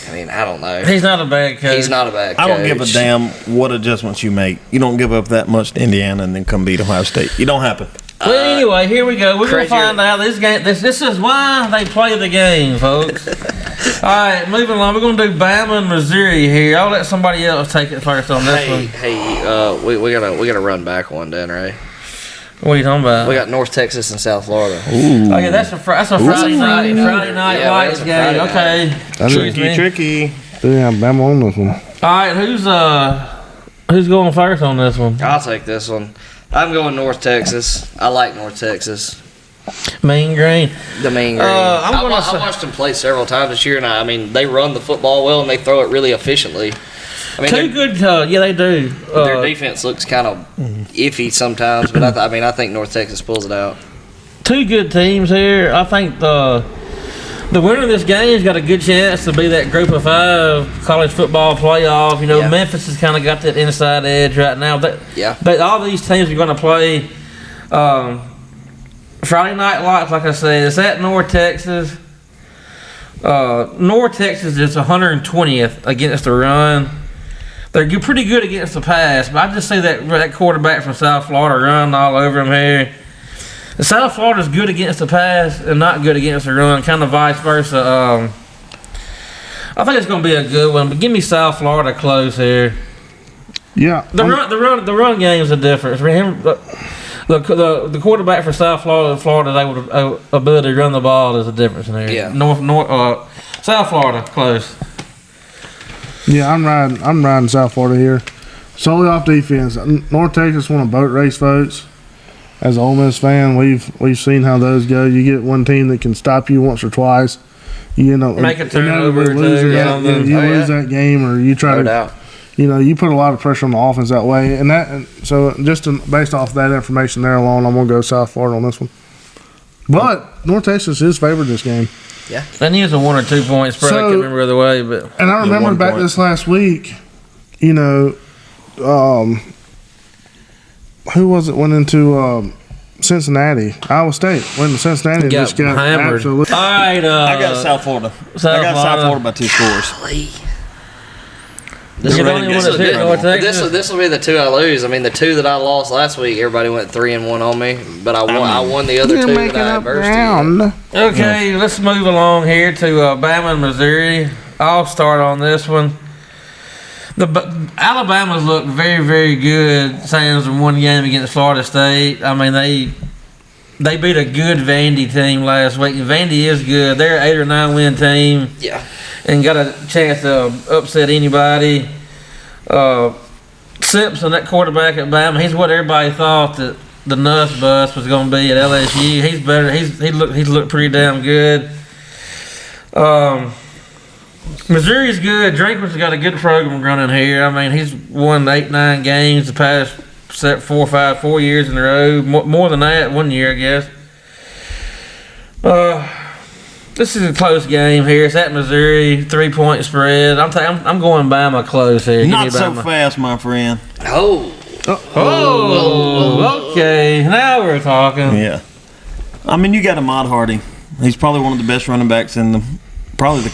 I mean, I don't know. He's not a bad coach. He's not a bad coach. I don't give a damn what adjustments you make. You don't give up that much to Indiana and then come beat Ohio State. You don't happen. Well, anyway, here we go. We're going to find out this game. This is why they play the game, folks. All right, moving along. We're going to do Bama and Missouri here. I'll let somebody else take it first on this one. Hey, we gotta run back one, Dan, right? What are you talking about? We got North Texas and South Florida. Ooh. Oh yeah, that's a Friday night lights game. Okay. Tricky. Yeah, Bama on this one. All right, who's going first on this one? I'll take this one. I'm going North Texas. I like North Texas. Mean Green. The Mean Green. I watched them play several times this year, and I mean, they run the football well and they throw it really efficiently. I mean, yeah, they do. Their defense looks kind of iffy sometimes, but I think North Texas pulls it out. Two good teams here. I think the winner of this game has got a good chance to be that Group of 5 college football playoff. You know, Memphis has kind of got that inside edge right now. But all these teams are going to play Friday night lights, like I said. It's at North Texas. North Texas is 120th against the run. They're pretty good against the pass, but I just see that quarterback from South Florida running all over him here. South Florida's good against the pass and not good against the run, kind of vice versa. I think it's going to be a good one, but give me South Florida close here. Yeah, the run game is a difference. The quarterback for South Florida's ability to run the ball is a difference in there. Yeah. South Florida close. Yeah, I'm riding South Florida here, solely off defense. North Texas won a boat race, folks. As an Ole Miss fan, we've seen how those go. You get one team that can stop you once or twice. You know, make a turnover, lose that game, or you try to. You know, you put a lot of pressure on the offense that way, so just based off that information there alone, I'm gonna go South Florida on this one. But North Texas is favored this game. Yeah, that needs a 1 or 2 point spread. I can't remember the other way, but and I remember back this last week, you know, who was it went into Cincinnati? Iowa State went to Cincinnati and just got hammered. Absolutely. All right, I got South Florida. I got South Florida by 2 scores. This You're the only one that's hit North Texas. This will be the two I lose. I mean, the two that I lost last week, everybody went 3-1 on me, but I won the other two that I adversity. Okay, let's move along here to Bama and Missouri. I'll start on this one. Alabama's looked very, very good since one game against Florida State. I mean, they beat a good Vandy team last week. And Vandy is good. They're an 8 or 9 win team. Yeah. And got a chance to upset anybody. Simpson, that quarterback at Bama, he's what everybody thought that the Nuss bus was going to be at LSU. He's better. He's looked pretty damn good. Missouri's good. Drinkwitz got a good program running here. I mean, he's won 8, 9 games the past 4 years in a row. More than that, 1 year, I guess. This is a close game here. It's at Missouri, 3-point spread. I'm going Bama close here. Not so fast, my friend. Oh, okay. Now we're talking. Yeah. I mean, you got Ahmad Hardy. He's probably one of the best running backs in the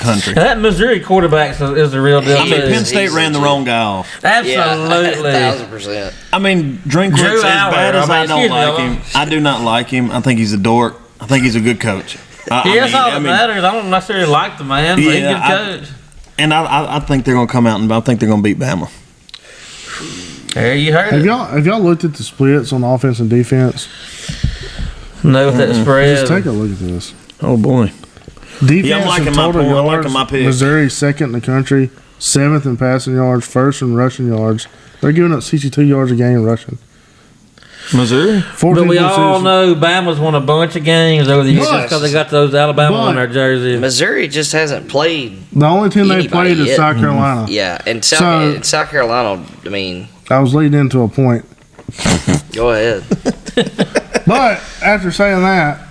country. And that Missouri quarterback is the real deal. I mean, Penn State ran the wrong guy off. Absolutely. 1,000%. I mean, Drinkwitz, as bad as I don't like him, I do not like him. I think he's a dork. I think he's a good coach. That's all that matters. I don't necessarily like the man, but he's a good coach. And I think they're going to come out and I think they're going to beat Bama. There you heard it. Have y'all looked at the splits on offense and defense? No, with that spread. Just take a look at this. Oh, boy. Defense and total yards, my pick. Missouri second in the country, 7th in passing yards, 1st in rushing yards. They're giving up 62 yards a game rushing. Missouri? But we all know Bama's won a bunch of games over the years just because they got those Alabama on their jersey. Missouri just hasn't played. The only team they played is South Carolina. Yeah, and South Carolina, I mean. I was leading into a point. Go ahead. But after saying that,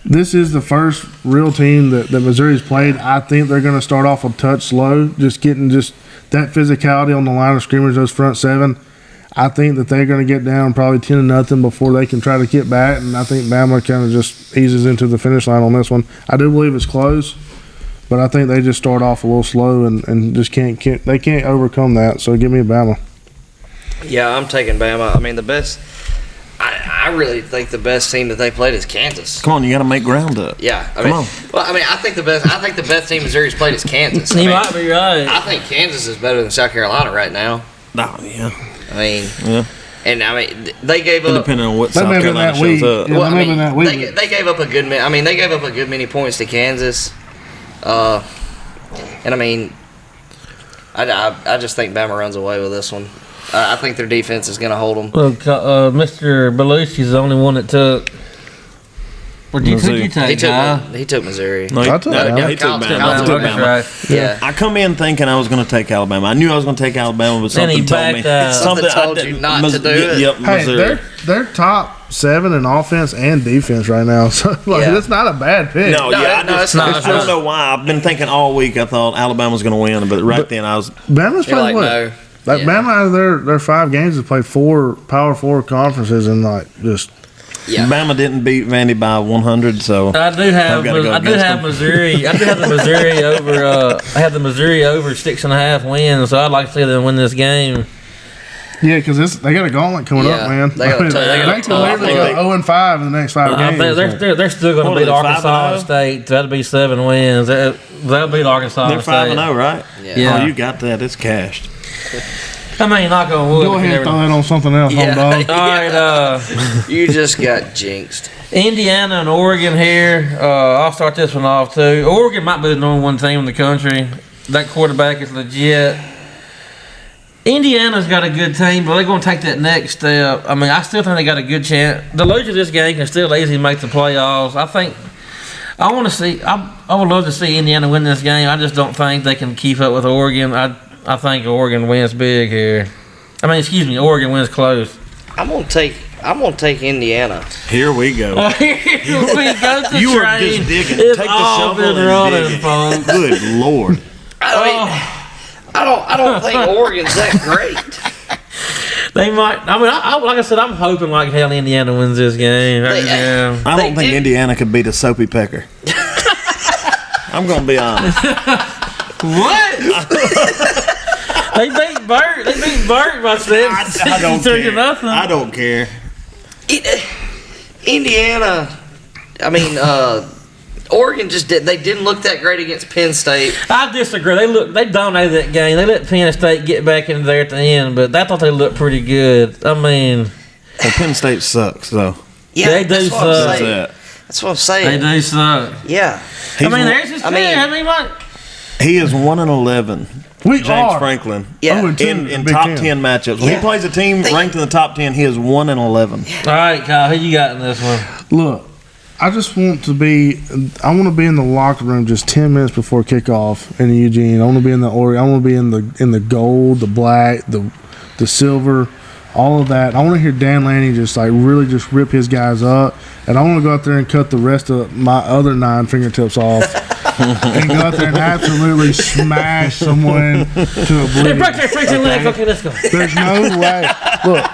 this is the first real team that Missouri's played. I think they're going to start off a touch slow, just getting that physicality on the line of scrimmage, those front seven. I think that they're going to get down probably 10-0 before they can try to get back, and I think Bama kind of just eases into the finish line on this one. I do believe it's close, but I think they just start off a little slow and just can't overcome that. So give me Bama. Yeah, I'm taking Bama. I mean, the best. I really think the best team that they played is Kansas. Come on, you got to make ground up. Yeah, Come on. Well, I mean, I think the best team Missouri's played is Kansas. You might be right. I think Kansas is better than South Carolina right now. Oh, yeah. I mean, yeah. And I mean, they gave up. Depending on what South Carolina shows up. Well, I mean, they gave up a good. I mean, they gave up a good many points to Kansas. And I mean, I just think Bama runs away with this one. I think their defense is going to hold them. Well, Mr. Belushi's the only one that took. Who'd you take? He took Missouri. No, he took Bama. Right. Yeah. I come in thinking I was going to take Alabama. I knew I was going to take Alabama, but something told me. Something told you not to do it. Yep, hey, they're top 7 in offense and defense right now. So that's not a bad pick. No, it's not. I don't know why. I've been thinking all week. I thought Alabama was going to win, but then I was. Bama's played what? No. Bama out of their 5 games has played 4 Power 4 conferences and just. Yeah. Bama didn't beat Vandy by 100, so I do have Missouri. I do have the Missouri over. I have the Missouri over 6.5 wins, so I'd like to see them win this game. Yeah, because they got a gauntlet coming up, man. They can literally go 0-5 in the next 5 games. I think they're still going to beat Arkansas State. That'll be 7 wins. They'll beat Arkansas State. They're 5-0, right? Yeah. Oh, you got that. It's cashed. I mean, knock on wood. Go ahead and throw that on something else, home dog. All right. You just got jinxed. Indiana and Oregon here. I'll start this one off, too. Oregon might be the number 1 team in the country. That quarterback is legit. Indiana's got a good team, but they're going to take that next step. I mean, I still think they got a good chance. The loser of this game can still easily make the playoffs. I would love to see Indiana win this game. I just don't think they can keep up with Oregon. I think Oregon wins big here. Oregon wins close. I'm gonna take Indiana. Here we go. Here we go. You were just digging. It's Take the all shovel been running, folks. Good Lord. I don't think Oregon's that great. They might. I mean, like I said, I'm hoping like hell Indiana wins this game. I don't think Indiana could beat a Soapy Pecker. I'm gonna be honest. What? They beat Burt. They beat Burt by 63-0. I don't care. Indiana, I mean, Oregon they didn't look that great against Penn State. I disagree. They dominated that game. They let Penn State get back in there at the end, but I thought they looked pretty good. I mean, Penn State sucks though. Yeah, they do suck. That's what I'm saying. They do suck. Yeah. There's his team. He is 1-11. James Franklin. Yeah. In top 10 matchups. When he plays a team ranked in the top 10, he is 1-11. All right, Kyle, who you got in this one? Look, I want to be in the locker room just 10 minutes before kickoff in Eugene. I want to be in the Oregon. I want to be in the gold, the black, the silver, all of that. I want to hear Dan Lanning just really just rip his guys up, and I want to go out there and cut the rest of my other 9 fingertips off. And go out there and absolutely smash someone to oblivion. Hey, break their freaking legs. Okay, let's go. There's no way. Look.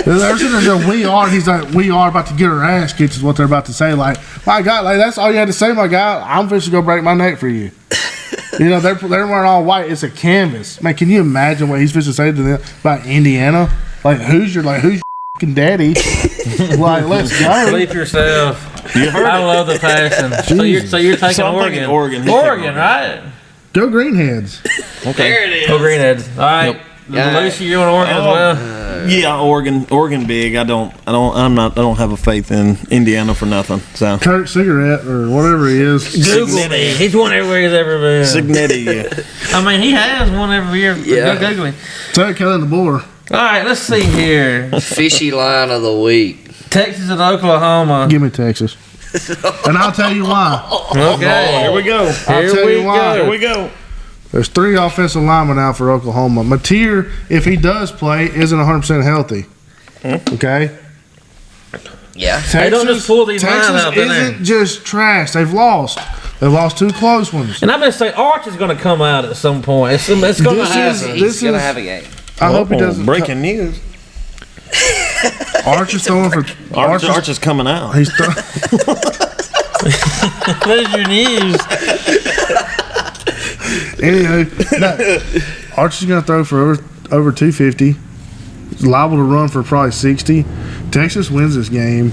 There's a we are. He's like, we are about to get our ass kicked is what they're about to say. Like, my God, that's all you had to say, my guy. I'm fixing to go break my neck for you. They're wearing all white. It's a canvas. Man, can you imagine what he's fixing to say to them about Indiana? Like, who's your fucking daddy? Like, let's go. Sleep yourself. You heard I love the passion. So you're taking Oregon. Oregon, right? Go Greenheads. Okay. There it is. Go Greenheads. All right. Belushi, you're on Oregon as well. Yeah, Oregon big. I don't have a faith in Indiana for nothing. So Kurt Cigarette or whatever he is. Google me. He's won everywhere he's ever been. Signetti, yeah. I mean, he has won every year. Yeah. Go Google him. Tell Kelly the Boar. All right, let's see here. Fishy line of the week. Texas and Oklahoma. Give me Texas. And I'll tell you why. Okay. Here we go. I'll tell you why. Here we go. There's 3 offensive linemen out for Oklahoma. Mateer, if he does play, isn't 100% healthy. Okay? Yeah. Texas, They don't just pull these lines out there. Texas isn't just trash. They've lost. They've lost 2 close ones. And I'm going to say Arch is going to come out at some point. It's going to happen. He's going to have a game. I hope he doesn't. Breaking news. Arch is throwing for. Arch is coming out. He's throwing. There's your news. Anywho, Arch is going to throw for over 250. He's liable to run for probably 60. Texas wins this game.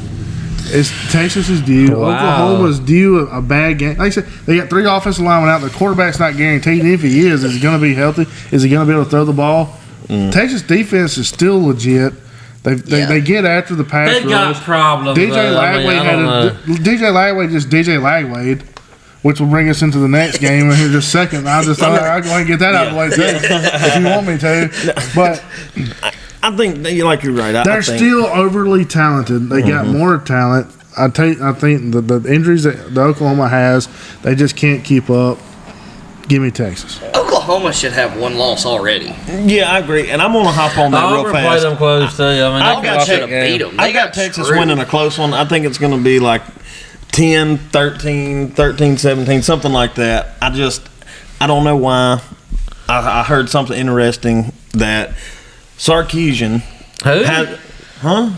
Texas is due. Wow. Oklahoma's due a bad game. Like I said, they got 3 offensive linemen out. The quarterback's not guaranteed. And if he is he going to be healthy? Is he going to be able to throw the ball? Texas defense is still legit. They get after the pass rush. They got problems. DJ Lagway just DJ Lagway, which will bring us into the next game in here just a second. I just thought I'd go ahead and get that out of the way too, if you want me to. But I think you're right. They're still overly talented. They got more talent. I think the injuries that the Oklahoma has, they just can't keep up. Give me Texas. Oklahoma should have 1 loss already. Yeah, I agree. And I'm going to hop on that real fast. Play them close too. I've got Texas winning a close one. I think it's going to be like 10, 13, 17, something like that. I don't know why. I heard something interesting that Sarkisian. Who?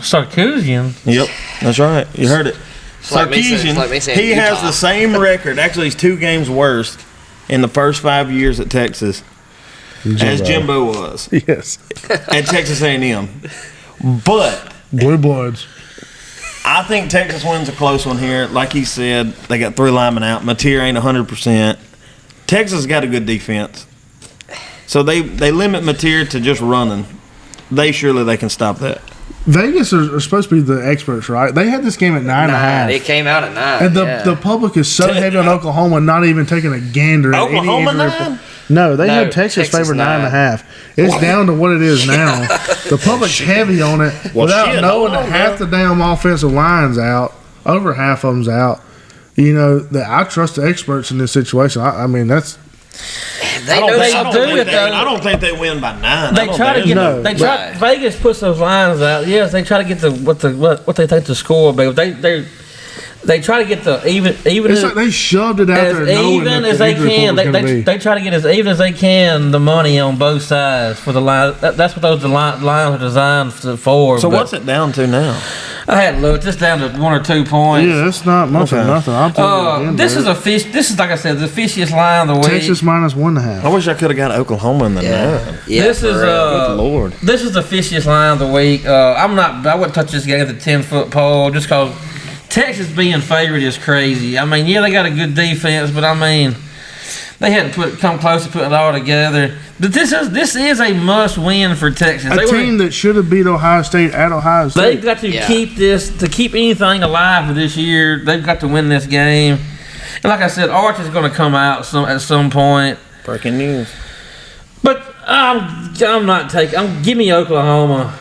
Sarkisian? Yep, that's right. You heard it. Sarkisian, he has the same record. Actually, he's 2 games worse in the first 5 years at Texas as Jimbo was. Yes. At Texas A&M. But Blue Bloods. I think Texas wins a close one here. Like he said, they got 3 linemen out. Mateer ain't 100%. Texas got a good defense. So they limit Mateer to just running. They can stop that. Vegas are supposed to be the experts, right? They had this game at 9.5. It came out at 9. And the public is so heavy on Oklahoma, not even taking a gander. Oklahoma 9? No, they had Texas favored 9.5. It's down to what it is now. The public's heavy on it without knowing that half the damn offensive line's out, over half of them's out. I trust the experts in this situation. I mean, that's. I don't think they win by 9. They try to get. Vegas puts those lines out. Yes, they try to get what they think the score will be. They try to get the even. It's like they shoved it out there, even as they can. They try to get as even as they can the money on both sides for the line. That's what those lines are designed for. So what's it down to now? I had looked just down to 1 or 2 points. Yeah, it's not much of nothing. I'll tell you again, this is like I said, the fishiest line of the week. Texas minus 1.5. I wish I could have got Oklahoma in the 9. Yeah, this is Good Lord. This is the fishiest line of the week. I wouldn't touch this game at the 10-foot pole just because Texas being favored is crazy. I mean, yeah, they got a good defense, but I mean, they hadn't come close to putting it all together. But this is a must win for Texas. A team that should have beat Ohio State at Ohio State. They've got to keep anything alive for this year. They've got to win this game. And like I said, Arch is going to come out at some point. Breaking news. But I'm not taking. Give me Oklahoma.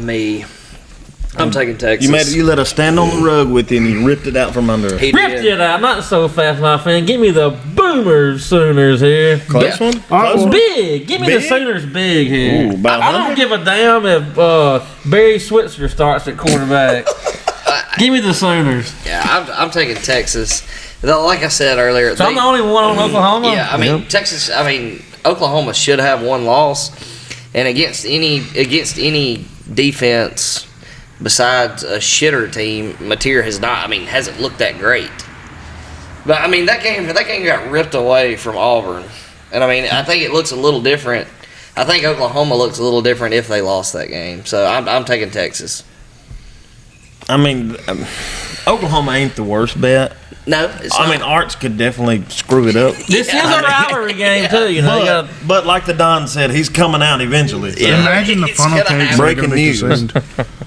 Me. I'm taking Texas. You let us stand on the rug with you and you ripped it out from under us. Ripped it out. Not so fast, my friend. Give me the Boomer Sooners here. Close one? Big. Give me the Sooners big here. Ooh, I don't give a damn if Barry Switzer starts at quarterback. Give me the Sooners. Yeah, I'm taking Texas. Like I said earlier. So I'm the only one on Oklahoma? Yeah, I mean, Texas, Oklahoma should have one loss. And against any defense besides a shitter team, Mateer hasn't looked that great. But I mean, that game got ripped away from Auburn, and I think it looks a little different. I think Oklahoma looks a little different if they lost that game. So I'm taking Texas. I mean, Oklahoma ain't the worst bet. No, it's not. Arch could definitely screw it up. This is a rivalry game too, you know. But like the Don said, he's coming out eventually. So. Yeah. Imagine the funnel cakes. Breaking news.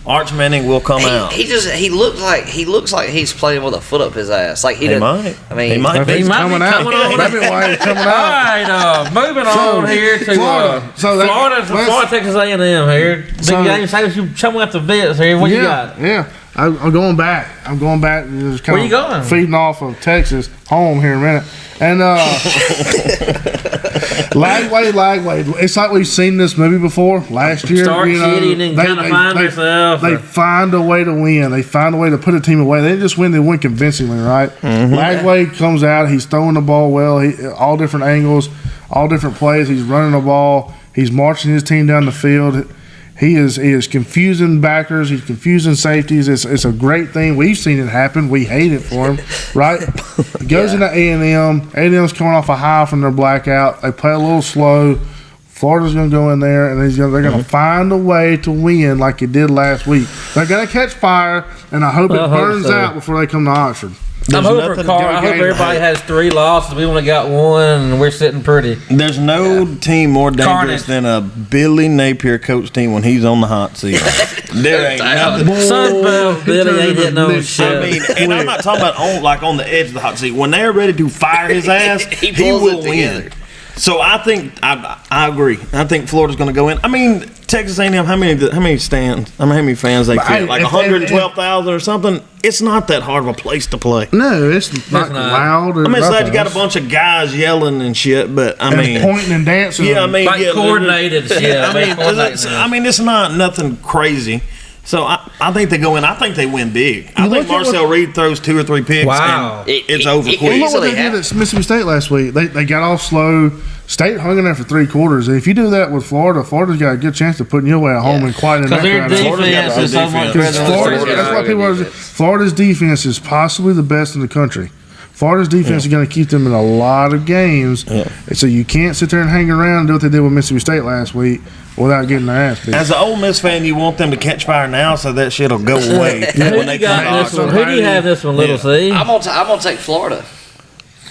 Arch Manning will come out. He looks like he's playing with a foot up his ass. Like he might. I mean, he might be coming out. That'd be why he's coming out. All right, moving on here to Florida. Florida, Texas A&M here. Big game. Show me out the bets here. What you got? Yeah. I'm going back. Just kind Where you going? Feeding off of Texas home here in a minute. And Lagway. It's like we've seen this movie before. Last year, Start shitty and then kind of find themselves. They find a way to win. They find a way to put a team away. They didn't just win. They win convincingly, right? Mm-hmm. Lagway comes out. He's throwing the ball well. All different angles, all different plays. He's running the ball. He's marching his team down the field. He is confusing backers. He's confusing safeties. It's a great thing. We've seen it happen. We hate it for him, right? He goes into A&M. A&M's coming off a high from their blackout. They play a little slow. Florida's going to go in there, and they're going to find a way to win like it did last week. They're going to catch fire, and I hope it burns out before they come to Oxford. I hope everybody has 3 losses. We only got 1, and we're sitting pretty. There's no team more dangerous than a Billy Napier coach team when he's on the hot seat. There ain't nothing. Sunbelt Billy ain't hitting no shit. And I'm not talking about on the edge of the hot seat. When they're ready to fire his ass, he will win. So I think I agree. I think Florida's going to go in. I mean, Texas A&M. How many stands? How many fans they fit? Like 112,000 or something. It's not that hard of a place to play. No, it's not loud. It's like you got a bunch of guys yelling and shit, but pointing and dancing. Yeah, coordinated shit. It's not nothing crazy. So I think they go in. I think they win big. I think Marcel Reed throws 2 or 3 picks. Wow. And it's over quick. Look what they did at Mississippi State last week. They got off slow. State hung in there for 3 quarters. And if you do that with Florida's got a good chance of putting you away at home and quieting that crowd. Because their defense is so much better that's why people are. Florida's defense is possibly the best in the country. Florida's defense is going to keep them in a lot of games. Yeah. So you can't sit there and hang around and do what they did with Mississippi State last week without getting their ass beat. As an Ole Miss fan, you want them to catch fire now so that shit will go away. Who do you have this one, Little C? I'm gonna take Florida.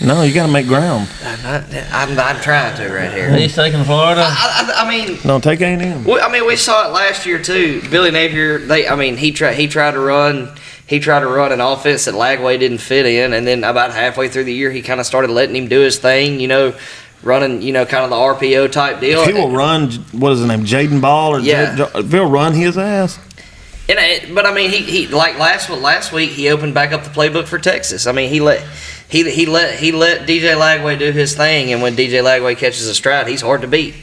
No, you got to make ground. I'm trying to right here. He's taking Florida. I mean, no, take A&M. We saw it last year too. Billy Napier. He tried to run. He tried to run an offense that Lagway didn't fit in, and then about halfway through the year, he kind of started letting him do his thing. Running, kind of the RPO type deal. If he will run, what is his name, Jaden Ball, if he'll run his ass. But I mean, he like last week he opened back up the playbook for Texas. I mean, he let DJ Lagway do his thing, and when DJ Lagway catches a stride, he's hard to beat.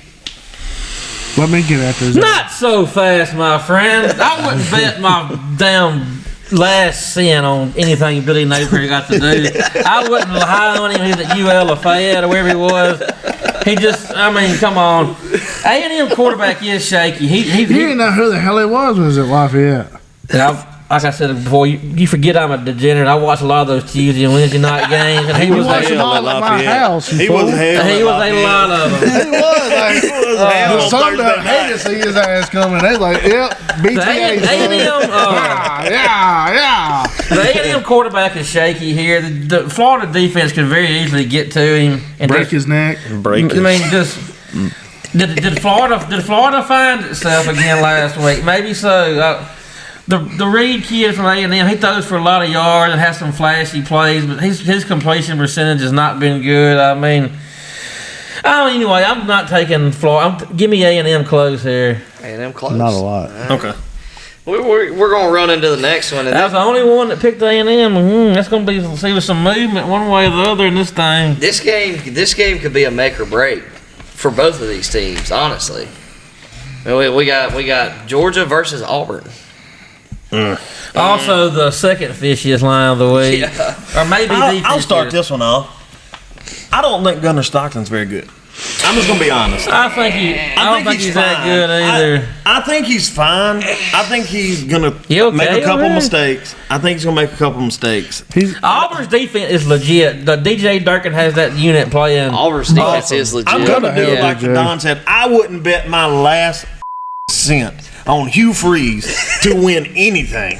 Let me get after this. Not so fast, my friend. I wouldn't bet my damn last cent on anything Billy Napier got to do. I wouldn't lie on him. He's at UL or Fayette or wherever he was. He just, come on. A&M quarterback is shaky. He didn't know who the hell he was at Lafayette. And like I said before, you forget I'm a degenerate. I watch a lot of those Tuesday and Wednesday night games, and he was watched them all at my house. He was hell. He was a lot of them. He was like, the Sunday hated to see his ass coming. They like, yep, BTA. Yeah. The A&M quarterback is shaky here. The Florida defense could very easily get to him and break his neck. Did Florida find itself again last week? Maybe so. The Reed kid from A&M, he throws for a lot of yards and has some flashy plays, but his completion percentage has not been good. Anyway, I'm not taking Florida. Give me A&M close here. A&M close? Not a lot. Okay. We're going to run into the next one. That was the only one that picked A&M. That's going to be see with some movement one way or the other in this thing. This game could be a make or break for both of these teams, honestly. We got Georgia versus Auburn. Also, the second fishiest line of the week. Yeah. Or maybe the I'll start this one off. I don't think Gunnar Stockton's very good. I'm just gonna be honest. I don't think he's that good either. I think he's fine. I think he's gonna make a couple mistakes. Auburn's defense is legit. The DJ Durkin has that unit playing. Auburn's defense is legit. I'm gonna do it like Don said. I wouldn't bet my last cent on Hugh Freeze to win anything.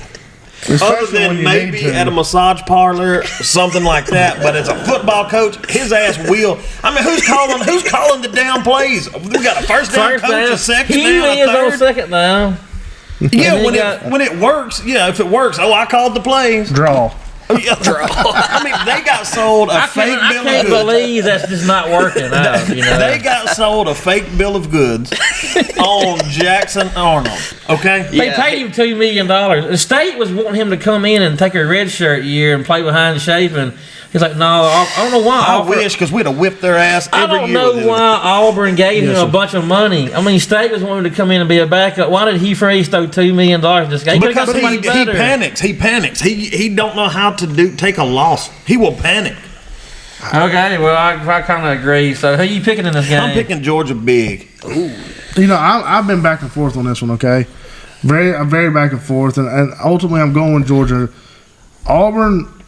Other than maybe at a massage parlor, something like that. But as a football coach, his ass will. I mean, who's calling the down plays? We got a first down coach, a second down, a third. On second down. Yeah, when it works. Yeah, if it works. Oh, I called the plays. Draw. I mean, they got sold a fake bill of goods. I can't believe that's just not working out. They got sold a fake bill of goods on Jackson Arnold. Okay, they paid him $2 million. The state was wanting him to come in and take a red shirt year and play behind Shapen. He's like, no, I don't know why. I wish, because we'd have whipped their ass every year. I don't know why Auburn gave him a bunch of money. I mean, State was wanting to come in and be a backup. Why did he freeze throw $2 million this guy? Because he panics. He don't know how to take a loss. He will panic. Okay, well, I kind of agree. So, who are you picking in this game? I'm picking Georgia big. Ooh. I've been back and forth on this one, okay? Very back and forth, and ultimately I'm going with Georgia. Auburn...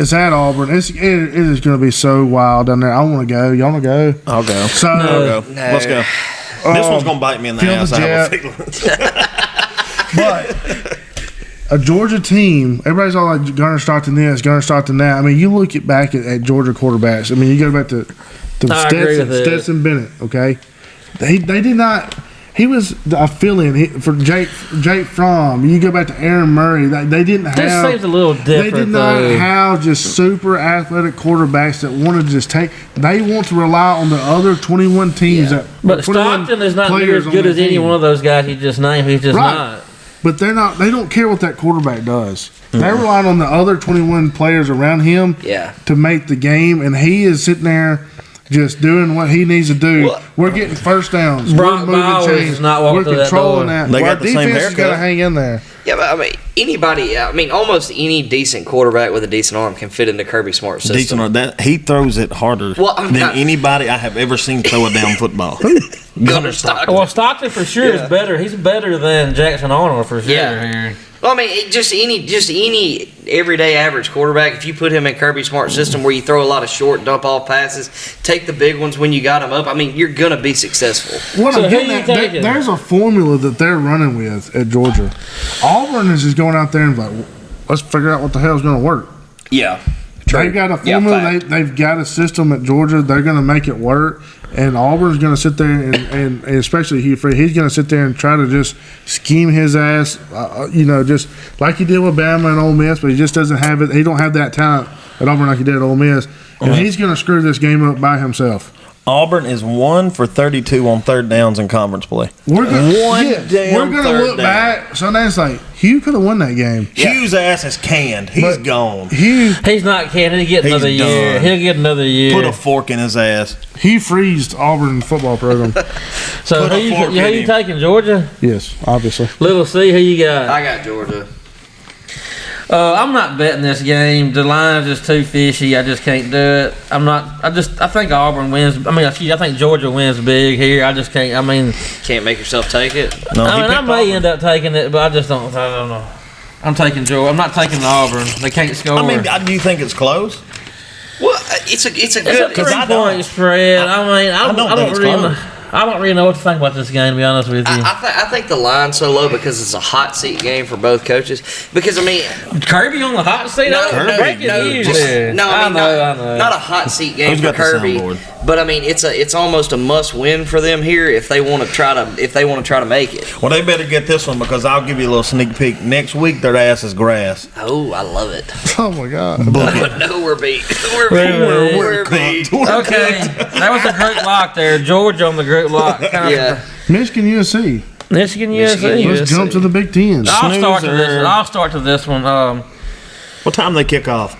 It's at Auburn. It is going to be so wild down there. I want to go. Y'all want to go? I'll go. So, I'll go. Let's go. This one's going to bite me in the ass. I have a feeling. But a Georgia team, everybody's all like Gunnar Stockton this, Gunnar Stockton that. I mean, you look back at Georgia quarterbacks. I mean, you go back to Stetson Bennett, okay? They did not – he was a fill-in for Jake Fromm. You go back to Aaron Murray. They didn't have. This seems a little different. They did not have just super athletic quarterbacks that wanted to just take. They want to rely on the other 21 teams. Yeah. But Stockton is not near as good as any one of those guys you just named. He's just not. But they're not. They don't care what that quarterback does. Mm-hmm. They're relying on the other 21 players around him to make the game, and he is sitting there. Just doing what he needs to do. Well, we're getting first downs. We're moving chains. We're controlling that. They got our the same defense has got to hang in there. Yeah, but almost any decent quarterback with a decent arm can fit into Kirby Smart's system. Decent arm. He throws it harder than anybody I have ever seen throw a down football. Gunnar Stockton. Well, Stockton for sure is better. He's better than Jackson Arnold for sure. Yeah. Well, I mean, just any everyday average quarterback, if you put him in Kirby Smart's system where you throw a lot of short dump-off passes, take the big ones when you got them up, I mean, you're going to be successful. What I'm getting at, there's a formula that they're running with at Georgia. Auburn is just going out there and like, let's figure out what the hell is going to work. Yeah. They've got a formula. They've got a system at Georgia. They're going to make it work. And Auburn's going to sit there and especially Hugh Freeze, he's going to sit there and try to just scheme his ass, just like he did with Bama and Ole Miss, but he just doesn't have it. He don't have that talent at Auburn like he did at Ole Miss. And he's going to screw this game up by himself. Auburn is 1 for 32 on third downs in conference play. We're going to look back. Sunday's like, Hugh could have won that game. Yeah. Hugh's ass is canned. He's gone. He's not canned. He'll get another year. He'll get another year. Put a fork in his ass. He freezed Auburn football program. So who you taking, Georgia? Yes, obviously. Little C, who you got? I got Georgia. I'm not betting this game. The line's just too fishy. I just can't do it. I think Auburn wins. I think Georgia wins big here. I just can't. Can't make yourself take it. No, I may end up taking it, but I don't know. I'm taking Georgia. I'm not taking Auburn. They can't score. I mean, do you think it's close? Well, it's a good. It's a 3-point spread. I don't really know what to think about this game, to be honest with you. I think the line's so low because it's a hot seat game for both coaches. Because, I mean... Kirby on the hot seat? Not a hot seat game for Kirby. But, I mean, it's almost a must-win for them here if they want to try to make it. Well, they better get this one because I'll give you a little sneak peek. Next week, their ass is grass. Oh, I love it. Oh, my God. No, we're beat. We're beat. Okay, that was a group lock there. Georgia on the group lock. Yeah. Michigan, USC. Michigan, USC. Let's jump to the Big Ten. I'll start to this one. What time they kick off?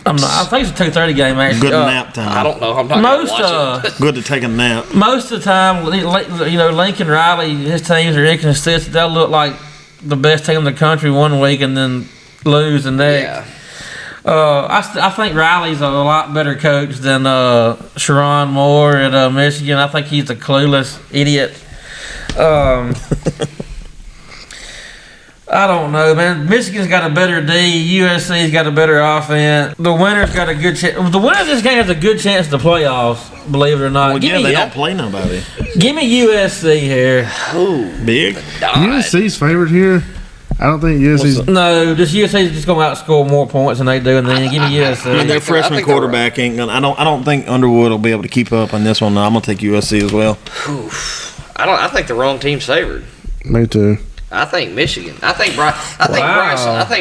I think it's a 2:30 game, actually. Good nap time. I don't know. I'm not going to watch it. Good to take a nap. Most of the time, Lincoln Riley, his teams are inconsistent. They'll look like the best team in the country one week and then lose the next. Yeah. I think Riley's a lot better coach than Sharon Moore at Michigan. I think he's a clueless idiot. I don't know, man. Michigan's got a better D. USC's got a better offense. The winner's got a good chance. The winner of this game has a good chance of the playoffs, believe it or not. Well, they don't play nobody. Give me USC here. Ooh. Big? USC's favorite here. I don't think USC's... No, USC's just going to outscore more points than they do, and then give me USC. I mean, their freshman quarterback ain't gonna... I don't think Underwood will be able to keep up on this one. No, I'm going to take USC as well. I think the wrong team's favored. Me too. I think Michigan. I think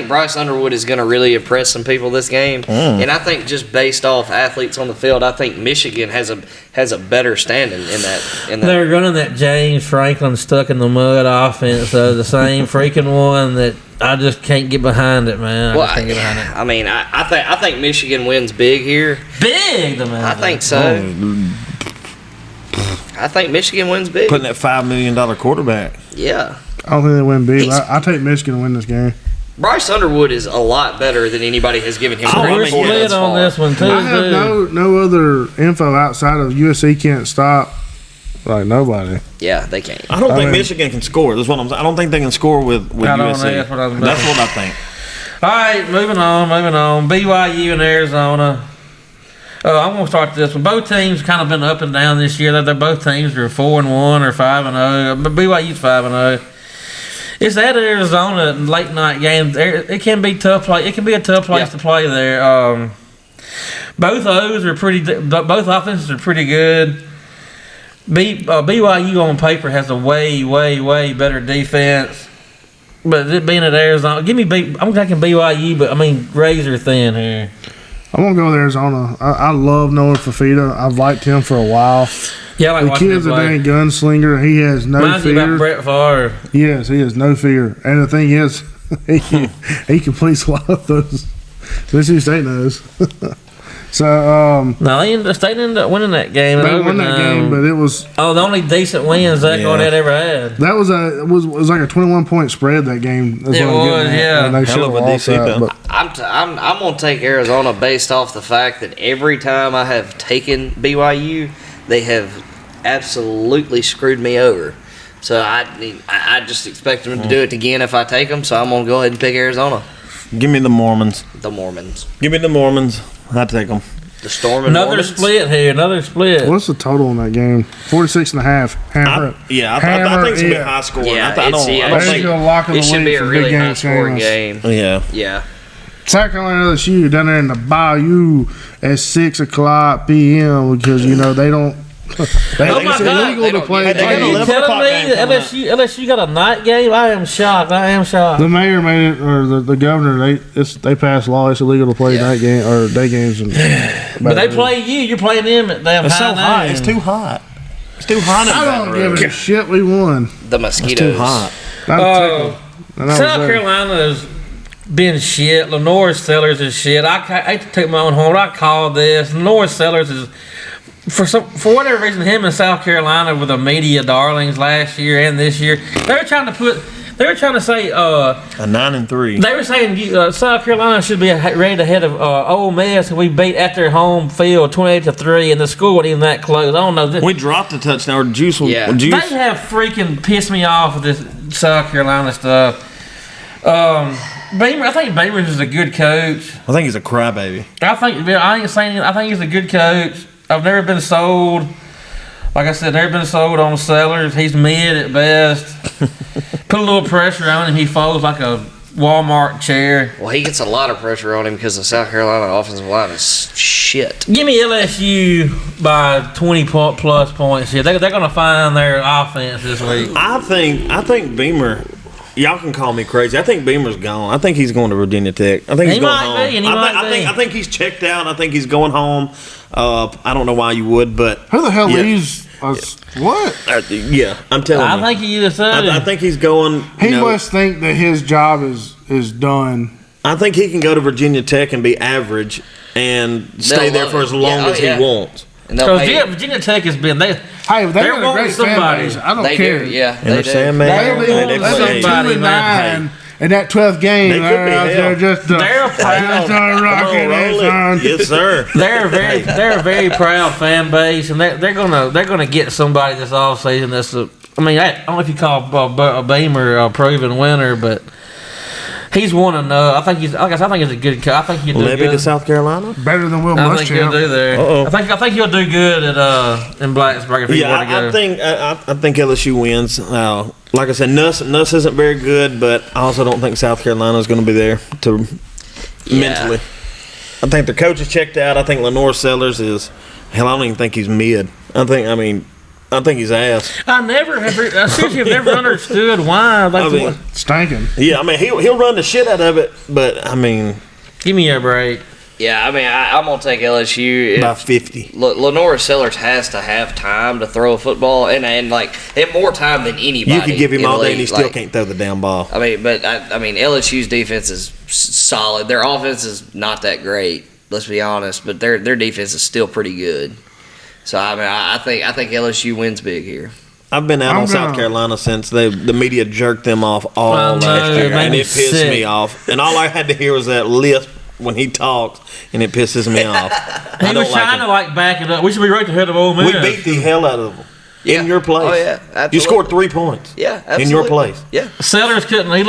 Bryce Underwood is going to really impress some people this game, and I think just based off athletes on the field, I think Michigan has a better standing in that. They're running that James Franklin stuck in the mud offense, the same freaking one that I just can't get behind it, man. I can't get behind it. I mean, I think Michigan wins big here. Big, the man. I think so. I think Michigan wins big. Putting that $5 million quarterback. Yeah. I don't think they win big. I take Michigan to win this game. Bryce Underwood is a lot better than anybody has given him credit for. We're split on this one, too. I have no other info outside of USC can't stop. Like, nobody. Yeah, they can't. I don't think Michigan can score. That's what I'm saying. I don't think they can score with USC. That's what I think. All right, moving on. BYU and Arizona. I'm going to start this one. Both teams kind of been up and down this year. They're both teams are 4-1 or 5-0. But BYU's 5-0. It's at Arizona late night game. It can be tough. It can be a tough place to play there. Both O's are pretty. Both offenses are pretty good. BYU on paper has a way better defense. But it being at Arizona, I'm taking BYU, but I mean razor thin here. I'm gonna go with Arizona. I love Noah Fafita. I've liked him for a while. Yeah, I like the kid's a dang gunslinger. He has no Reminds fear. Me about Brett Favre. Yes, he has no fear. And the thing is, he completes a lot of those. Mississippi State knows. So no, State ended up winning that game. They won that game, but it was the only decent wins Zach Arnett ever had. That was like a 21-point spread that game. It was, yeah. And they hell of a DC. But I'm gonna take Arizona based off the fact that every time I have taken BYU, they have absolutely screwed me over. So I just expect them to do it again if I take them. So I'm gonna go ahead and pick Arizona. Give me the Mormons. Give me the Mormons. I take them. The Storm and Another Mormons. split here. Another split. What's the total in that game? 46.5. Hammer. I think it's gonna be high scoring. Yeah, I don't think it should be a really high scoring game. Yeah. South Carolina LSU down there in the Bayou at 6:00 p.m. because they don't. It's illegal to play. Are you telling me that LSU got a night game? I am shocked. The mayor made it, or the governor. They passed law. It's illegal to play night game or day games. But they play you. You're playing them at damn It's so hot. It's too hot. It's too hot. I don't give a shit. We won. The mosquitoes. It's too hot. South Carolina's been shit. Lenore Sellers is shit. I hate to take my own horn, but I called this. Lenore Sellers is. For whatever reason, him and South Carolina were the media darlings last year and this year. They were trying to say a 9-3. They were saying South Carolina should be rated ahead of Ole Miss, and we beat at their home field 28-3, and the score wasn't even that close. I don't know. We dropped a touchdown. Juice. They have freaking pissed me off with this South Carolina stuff. Beamer. I think Beamer's is a good coach. I think he's a crybaby. I ain't saying. I think he's a good coach. I've never been sold. Like I said, never been sold on Sellers. He's mid at best. Put a little pressure on him, he folds like a Walmart chair. Well, he gets a lot of pressure on him because the South Carolina offensive line is shit. Give me LSU by 20 plus points here. They're going to find their offense this week. I think Beamer. Y'all can call me crazy. I think Beamer's gone. I think he's going to Virginia Tech. I think he's going home. I think he's checked out. I think he's going home. I don't know why you would, but who the hell leaves us? What? Yeah, I'm telling you. I think he decided. I think he's going. He must think that his job is done. I think he can go to Virginia Tech and be average and stay there for as long as he wants. Because Virginia Tech has been they're a great fan base. I don't care. They're Sandman. They're 2-9 in that 12th game. They're proud. Rocking. Yes, sir. They're a very proud fan base, and they're gonna get somebody this offseason. I don't know if you call Beamer a proven winner, but he's won enough. I think he's a good coach. I think he'll do Levy good. to South Carolina, better than Will Muschamp. I think he'll do there. I think he'll do good at in Blacksburg if he were to go. I think LSU wins. Like I said, Nuss isn't very good, but I also don't think South Carolina is going to be there mentally. I think their coach is checked out. I think Lenore Sellers is. Hell, I don't even think he's mid. I think he's ass. I seriously have never understood why. Stinking. Yeah, he'll run the shit out of it, but give me a break. Yeah, I'm gonna take LSU by 50. Lenora Sellers has to have time to throw a football, and they have more time than anybody. You could give him all day, and he still can't throw the damn ball. LSU's defense is solid. Their offense is not that great. Let's be honest, but their defense is still pretty good. So I think LSU wins big here. I've been out on South Carolina since the media jerked them off all last year, and it pissed me off. And all I had to hear was that lisp when he talks, and it pisses me off. He was trying to back it up. We should be right to head of Ole Miss. We beat the hell out of them in your place. Oh yeah, absolutely. You scored 3 points. Yeah, absolutely. In your place. Yeah. Sellers couldn't. He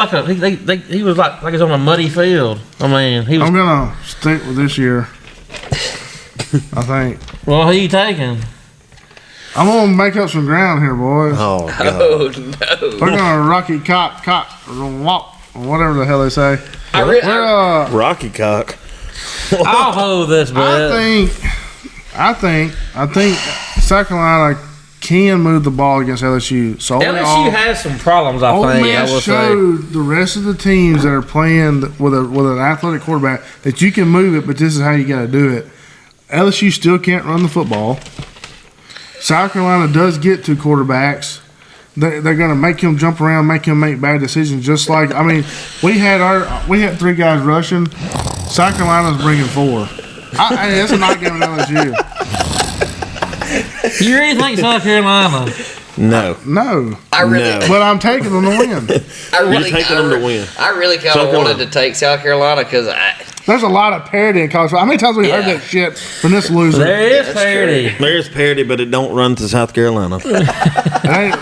was like he's on a muddy field. I'm gonna stick with this year. I think. Well, who you taking? I'm gonna make up some ground here, boys. Oh, God. Oh no. We're gonna Rocky Cock, whatever the hell they say. Rocky Cock. I'll hold this bet. I think South Carolina can move the ball against LSU. So LSU has some problems. I think. Ole Miss showed the rest of the teams that are playing with an athletic quarterback that you can move it, but this is how you got to do it. LSU still can't run the football. South Carolina does get 2 quarterbacks. They're going to make him jump around, make him make bad decisions. Just like we had 3 guys rushing. South Carolina's bringing 4. That's a not giving LSU. You really think South Carolina? No. I really. But I'm taking them to win. You're taking them to win. I really kind of wanted to take South Carolina because there's a lot of parity in college football. How many times we heard that shit from this loser? There is parity. There is parity, but it don't run to South Carolina. Oh, God.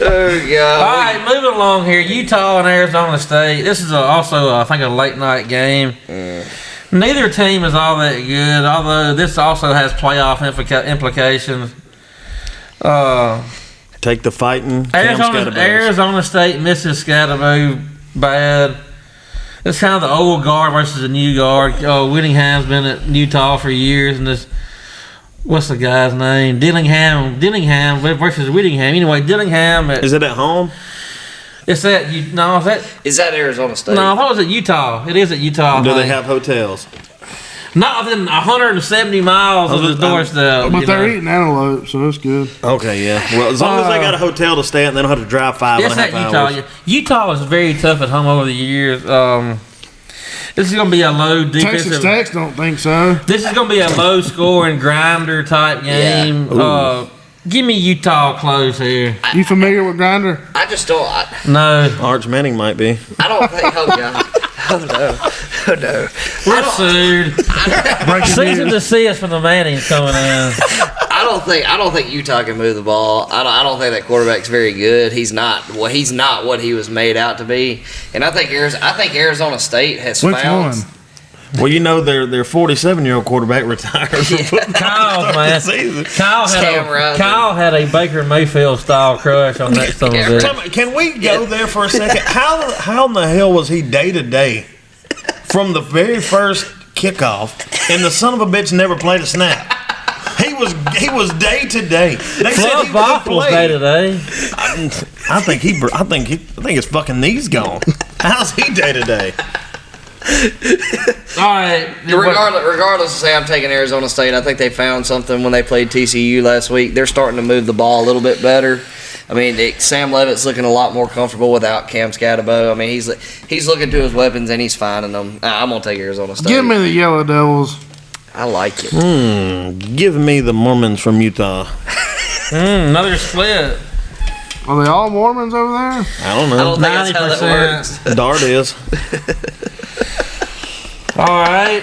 All right, moving along here. Utah and Arizona State. This is also, I think, a late night game. Neither team is all that good, although this also has playoff implications. Take the fighting. Arizona State misses Scatterbo bad. It's kind of the old guard versus the new guard. Whittingham's been at Utah for years, and what's the guy's name? Dillingham versus Whittingham. Anyway, Dillingham. Is it at home? Is that Arizona State? No, I thought it was at Utah. It is at Utah. Do they have hotels? Not within 170 miles of the doorstep. But they're eating antelope, so it's good. Okay, yeah. Well, as long as they got a hotel to stay at and they don't have to drive 5.5 hours. Utah. Utah is very tough at home over the years. This is going to be a low defensive. Texas Tech don't think so. This is going to be a low scoring grinder type game. Yeah. Give me Utah close here. You familiar with grinder? I just don't. No. Arch Manning might be. I don't think. Oh God. Oh no. We're sued. Cease and desist from the Mannings coming in. I don't think Utah can move the ball. I don't think that quarterback's very good. He's not what he was made out to be. And I think Arizona State has found. Which one? Well, you know their 47-year-old quarterback retired from football. Kyle, man. Kyle had a Baker Mayfield style crush on that son of a bitch. Can we go there for a second? How in the hell was he day to day from the very first kickoff, and the son of a bitch never played a snap? He was day to day. They said he was day to day. I think his fucking knee's gone. How's he day to day? All right. Regardless of say I'm taking Arizona State, I think they found something when they played TCU last week. They're starting to move the ball a little bit better. I mean, Sam Levitt's looking a lot more comfortable without Cam Scatterbo. I mean, he's looking to his weapons and he's finding them. I'm gonna take Arizona State. Give me the Yellow Devils. I like it. Give me the Mormons from Utah. Another split. Are they all Mormons over there? I don't know. I don't think that's how that works. Dart is. All right.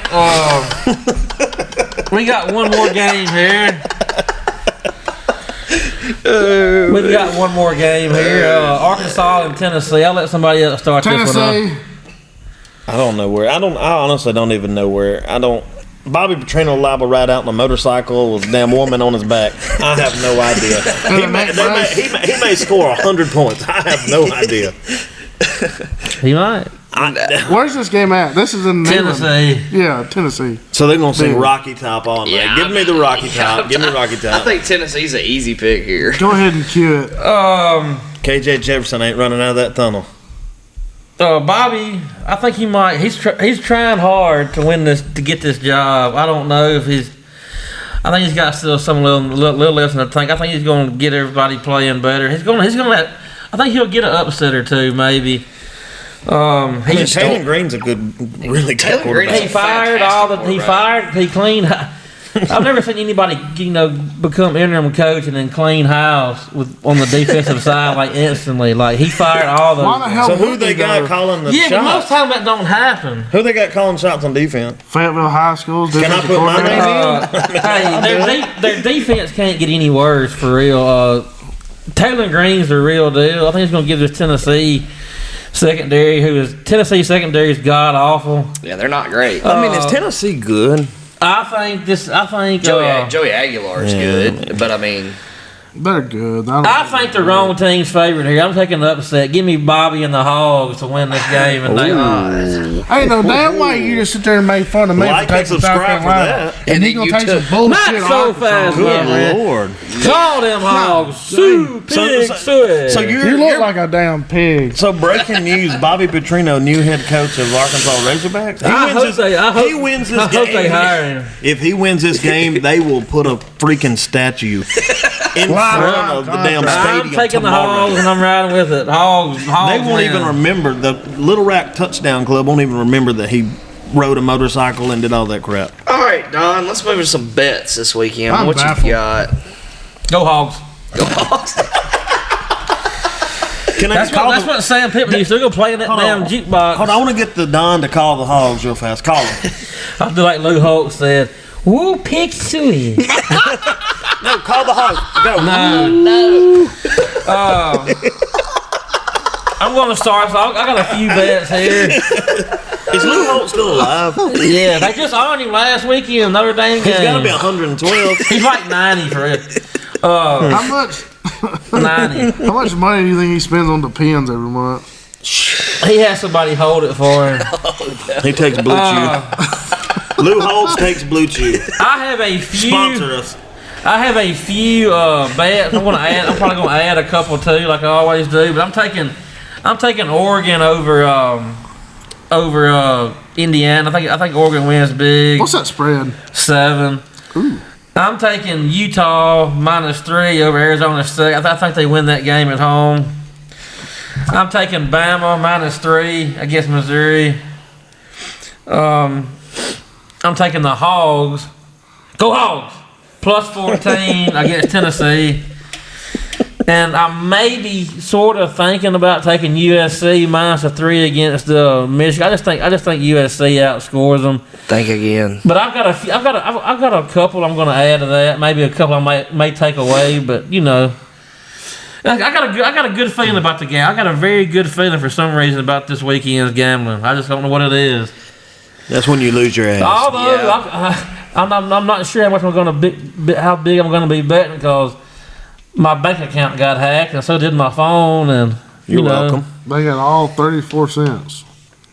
We got one more game here. We've got one more game here. Arkansas and Tennessee. I'll let somebody else start this one off. I don't know where. I honestly don't even know where. Bobby Petrino liable ride out on a motorcycle with a damn woman on his back. I have no idea. He may score 100 points. I have no idea. He might. Where's this game at? This is in Tennessee. Yeah, Tennessee. So they're gonna sing Rocky Top all night. Yeah, give me the Rocky Top. Give me Rocky Top. I think Tennessee's an easy pick here. Go ahead and cue it. KJ Jefferson ain't running out of that tunnel. Bobby, I think he might. He's trying hard to win this, to get this job. I don't know if he's. I think he's got still some little less in the tank. I think he's going to get everybody playing better. He's going to. I think he'll get an upset or two, maybe. Taylor Green's a really good quarterback. He cleaned. I've never seen anybody, become interim coach and then clean house on the defensive side like instantly. Like he fired all those. Why the hell? So who they got calling the shots? Yeah, but most time that don't happen. Who they got calling shots on defense? Fayetteville High School. Can I put my name in? Their defense can't get any worse for real. Taylor Green's the real deal. I think he's going to give this Tennessee secondary, Tennessee secondary is god awful. Yeah, they're not great. Is Tennessee good? I think Joey Aguilar is good, but I mean, they're good. I think the wrong team's favorite here. I'm taking the upset. Give me Bobby and the Hogs to win this game. And ain't no damn way you just sit there and make fun of me for taking South Carolina. And then you take some bullshit. Not so fast, good Lord. Call them Hogs. Sue, pig, so you look like a damn pig. So breaking news: Bobby Petrino, new head coach of Arkansas Razorbacks. I hope they hire him. If he wins this game, they will put a freaking statue in front of the damn stadium. I'm taking the Hogs and I'm riding with it. Hogs they won't even remember. The Little Rack Touchdown Club won't even remember that he rode a motorcycle and did all that crap. All right, Don, let's move to some bets this weekend. What you got? Go Hogs. Go Hogs. That's what Sam Pittman used to go play in that damn jukebox. Hold on, I want to get the Don to call the Hogs real fast. Call him. I'll do like Lou Holtz said. Woo, pick Suey. No, call the Hogs. Go. No. I'm going to start. So I got a few bets here. Is Lou Holtz still alive? Yeah, they just honored him last weekend. Notre Dame game. He's got to be 112. He's like 90 for it. How much? 90. How much money do you think he spends on the pens every month? He has somebody hold it for him. He takes Blue Chew. Lou Holtz takes Blue Chew. I have a few. Sponsor us. I have a few bets. I'm probably going to add a couple too, like I always do. But I'm taking Oregon over Indiana. I think Oregon wins big. What's that spread? 7. Ooh. I'm taking Utah -3 over Arizona State. I think they win that game at home. I'm taking Bama -3 against Missouri. I'm taking the Hogs. Go Hogs! +14 against Tennessee. And I may be sort of thinking about taking USC minus a 3 against Michigan. I just think USC outscores them. Think again. But I've got a couple I'm going to add to that. Maybe a couple I may take away. But I got a good feeling about the game. I got a very good feeling for some reason about this weekend's gambling. I just don't know what it is. That's when you lose your ass. Although I'm not sure how much I'm going to how big I'm going to be betting because my bank account got hacked and so did my phone. And you're welcome. They got all 34 cents.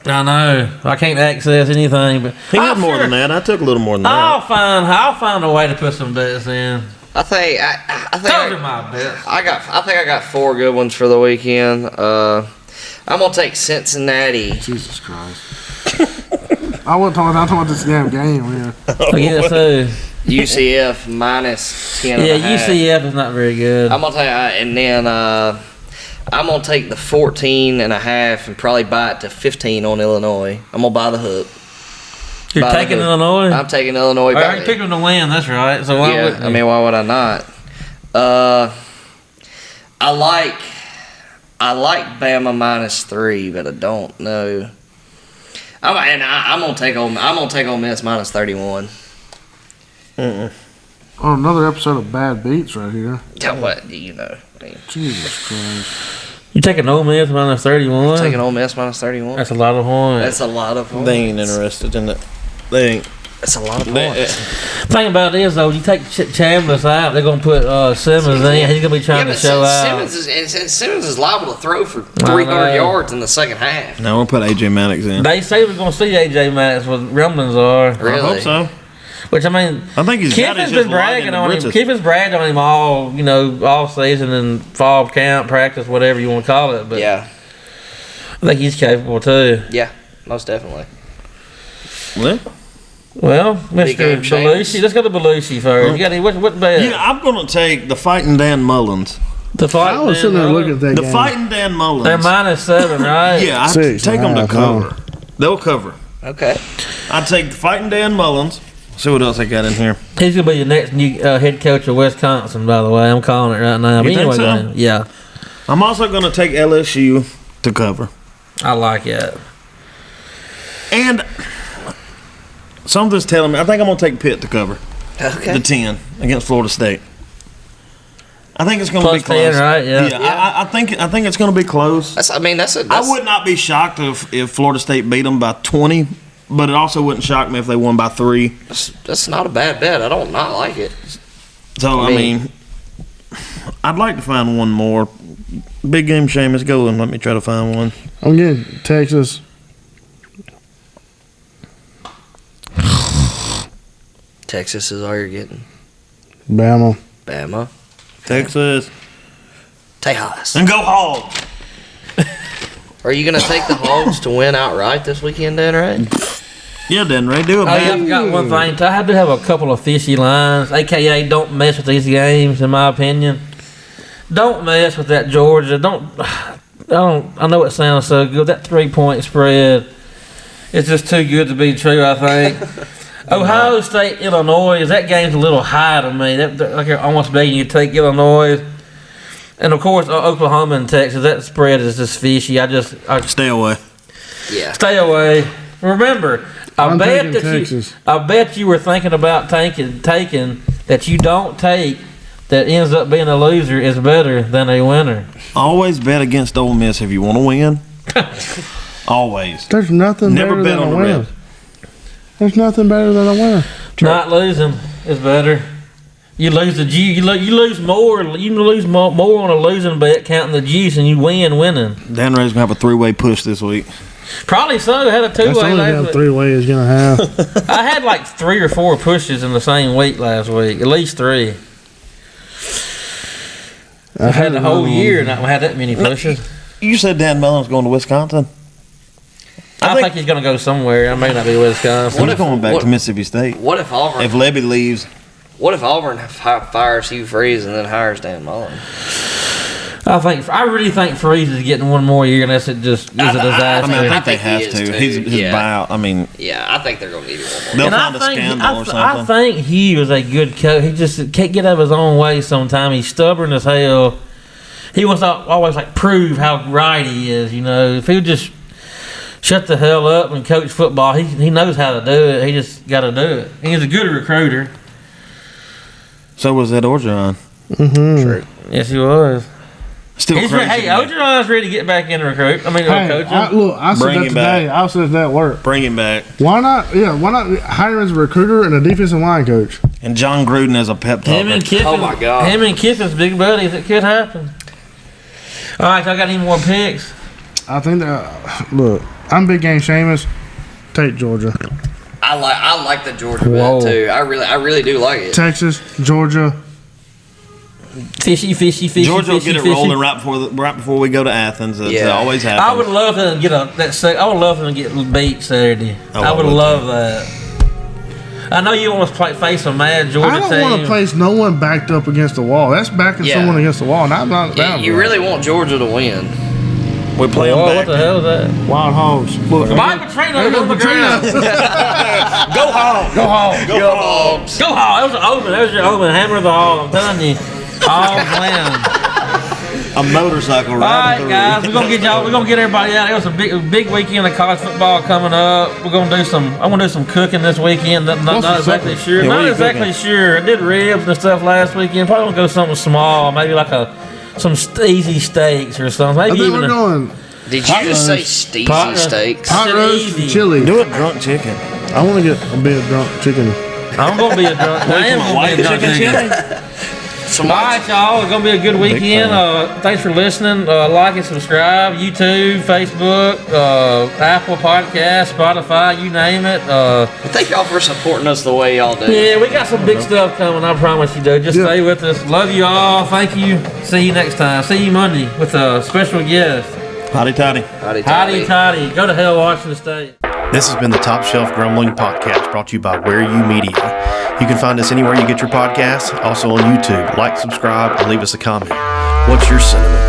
I know. I can't access anything, but he got more than that. I took a little more than that. I'll find a way to put some bets in. I think those are my bets. I think I got 4 good ones for the weekend. I'm gonna take Cincinnati. Jesus Christ. I wasn't talking about this damn game here. Yeah, so UCF minus 10. Yeah, UCF is not very good. I'm gonna take, and then I'm gonna take the 14.5 and probably buy it to 15 on Illinois. I'm gonna buy the hook. You're taking Illinois? I'm taking Illinois. I already picked them to win. That's right. So why wouldn't you? I mean, why would I not? I like Bama minus 3, but I don't know. I'm gonna take Ole Miss minus 31. Oh, another episode of Bad Beats right here. Yeah, what do you know? I mean, Jesus Christ. You taking Ole Miss minus 31? Taking Ole Miss minus 31. That's a lot of points. That's a lot of points. They ain't interested in it. They ain't. That's a lot of points. Thing about it is though, you take Chambliss out, they're gonna put Simmons in. He's gonna be trying to show out. Simmons is liable to throw for 300 yards in the second half. Now we'll put AJ Maddox in. They say we're gonna see AJ Maddox. What rumblings are. Really? I hope so. Which I mean, I think he's Kiffin's been bragging on him. Kiffin's bragged on him all season and fall camp, practice, whatever you want to call it. But yeah, I think he's capable too. Yeah, most definitely. Well, Mr. Belushi, let's go to Belushi first. You got any what bet? Yeah, I'm gonna take the Fighting Dan Mullins. I was sitting there looking at that The game. Fighting Dan Mullins. They're -7, right? Yeah, I take them to cover. They'll cover. Okay. I take the Fighting Dan Mullins. See what else I got in here. He's gonna be the next new head coach of Wisconsin. By the way, I'm calling it right now. You think so? Yeah. I'm also gonna take LSU to cover. I like it. And something's telling me I think I'm gonna take Pitt to cover. Okay. The 10 against Florida State. I think it's gonna be close. 10, right? Yeah. I think it's gonna be close. I would not be shocked if Florida State beat them by 20, but it also wouldn't shock me if they won by 3. That's not a bad bet. I don't not like it. So I mean, I'd like to find one more. Big game, Seamus, go and let me try to find one. I'm getting Texas. Texas is all you're getting. Bama. Texas. Tejas. And go Hogs. Are you going to take the Hogs to win outright this weekend, Dan, right? Yeah, Dan Ray, do it, I forgot one thing. I have to have a couple of fishy lines, a.k.a. don't mess with these games, in my opinion. Don't mess with that Georgia. I know it sounds so good. That 3-point spread is just too good to be true, I think. Ohio State, Illinois, that game's a little high to me. Like you're almost begging you to take Illinois. And, of course, Oklahoma and Texas, that spread is just fishy. I stay away. Yeah. Stay away. Remember, I bet you were thinking about taking that you don't take that ends up being a loser is better than a winner. Always bet against Ole Miss if you want to win. Always. There's nothing Never better bet than on a the winner. Reds. There's nothing better than a winner. Not losing is better. You lose the juice. You lose more. You lose more on a losing bet, counting the juice, and you winning. Dan Ray's gonna have a 3-way push this week. Probably so. I had a 2-way That's the only damn 3-way is gonna have. I had like 3 or 4 pushes in the same week last week. At least 3. I had the whole year and I had that many pushes. You said Dan Mullen's going to Wisconsin? I think he's going to go somewhere. I may not be Wisconsin. He's going back to Mississippi State. What if Auburn? If Levy leaves. What if Auburn fires Hugh Freeze and then hires Dan Mullen? I really think Freeze is getting one more year unless it just is a disaster. I think they have to. His buyout. I mean, yeah, I think they're going to need one more. They'll find a scandal or something. I think he was a good coach. He just can't get out of his own way sometimes. He's stubborn as hell. he wants to always like prove how right he is. You know, if he would just shut the hell up and coach football, he knows how to do it. He just got to do it. He's a good recruiter. So was Ed Orgeron. Mm-hmm. True. Yes, he was. Still He's crazy. Hey, Orgeron's ready to get back in recruit. I mean, coaching. I said Bring that him today. back. I said that at work. Bring him back. Why not? Yeah, why not hire him as a recruiter and a defensive line coach? And John Gruden as a pep talker. Him and Kiffin's, Oh, my God. Him and Kiffin's big buddies. It could happen. All right, y'all got any more picks? I think that. Look, I'm big game Seamus. Take Georgia, I like the Georgia bet too. I really do like it. Texas, Georgia. Fishy. Georgia will get it rolling right before we go to Athens. It always happens. I would love to get I would love to get beat Saturday. I would love that. I know you want to face a mad Georgia team. I don't want to place no one backed up against the wall. That's backing someone against the wall, and I'm not down. You really want Georgia to win. We play them back. What the hell is that? Wild Hogs. Look, Mike Petrino on the ground. Go home. Go home. Go Hogs. Go home. That was an omen. That was your omen. Hammer the hog. I'm telling you. Hogs win. A motorcycle All ride. right, guys. We're gonna get everybody out. It was a big weekend of college football coming up. I'm gonna do some cooking this weekend. Not exactly sure. Yeah, Not exactly sure. I did ribs and stuff last weekend. Probably gonna go something small. Maybe like some easy steaks or something. Maybe even we're going Did you just say steezy steaks? hot roast and chili. Do a drunk chicken. I want to get a bit of drunk chicken. I'm gonna be a drunk. I am gonna White be a drunk chicken chicken. chili. All right, y'all. It's going to be a good weekend. Thanks for listening. Like and subscribe. YouTube, Facebook, Apple Podcasts, Spotify, you name it. Thank y'all for supporting us the way y'all do. Yeah, we got some big stuff coming. I promise you, dude. Just stay with us. Love you all. Thank you. See you next time. See you Monday with a special guest. Hotty toddy. Hotty toddy. Go to hell, Washington State. This has been the Top Shelf Grumbling Podcast, brought to you by Where You Media. You can find us anywhere you get your podcasts, also on YouTube. Like, subscribe, and leave us a comment. What's your sentiment?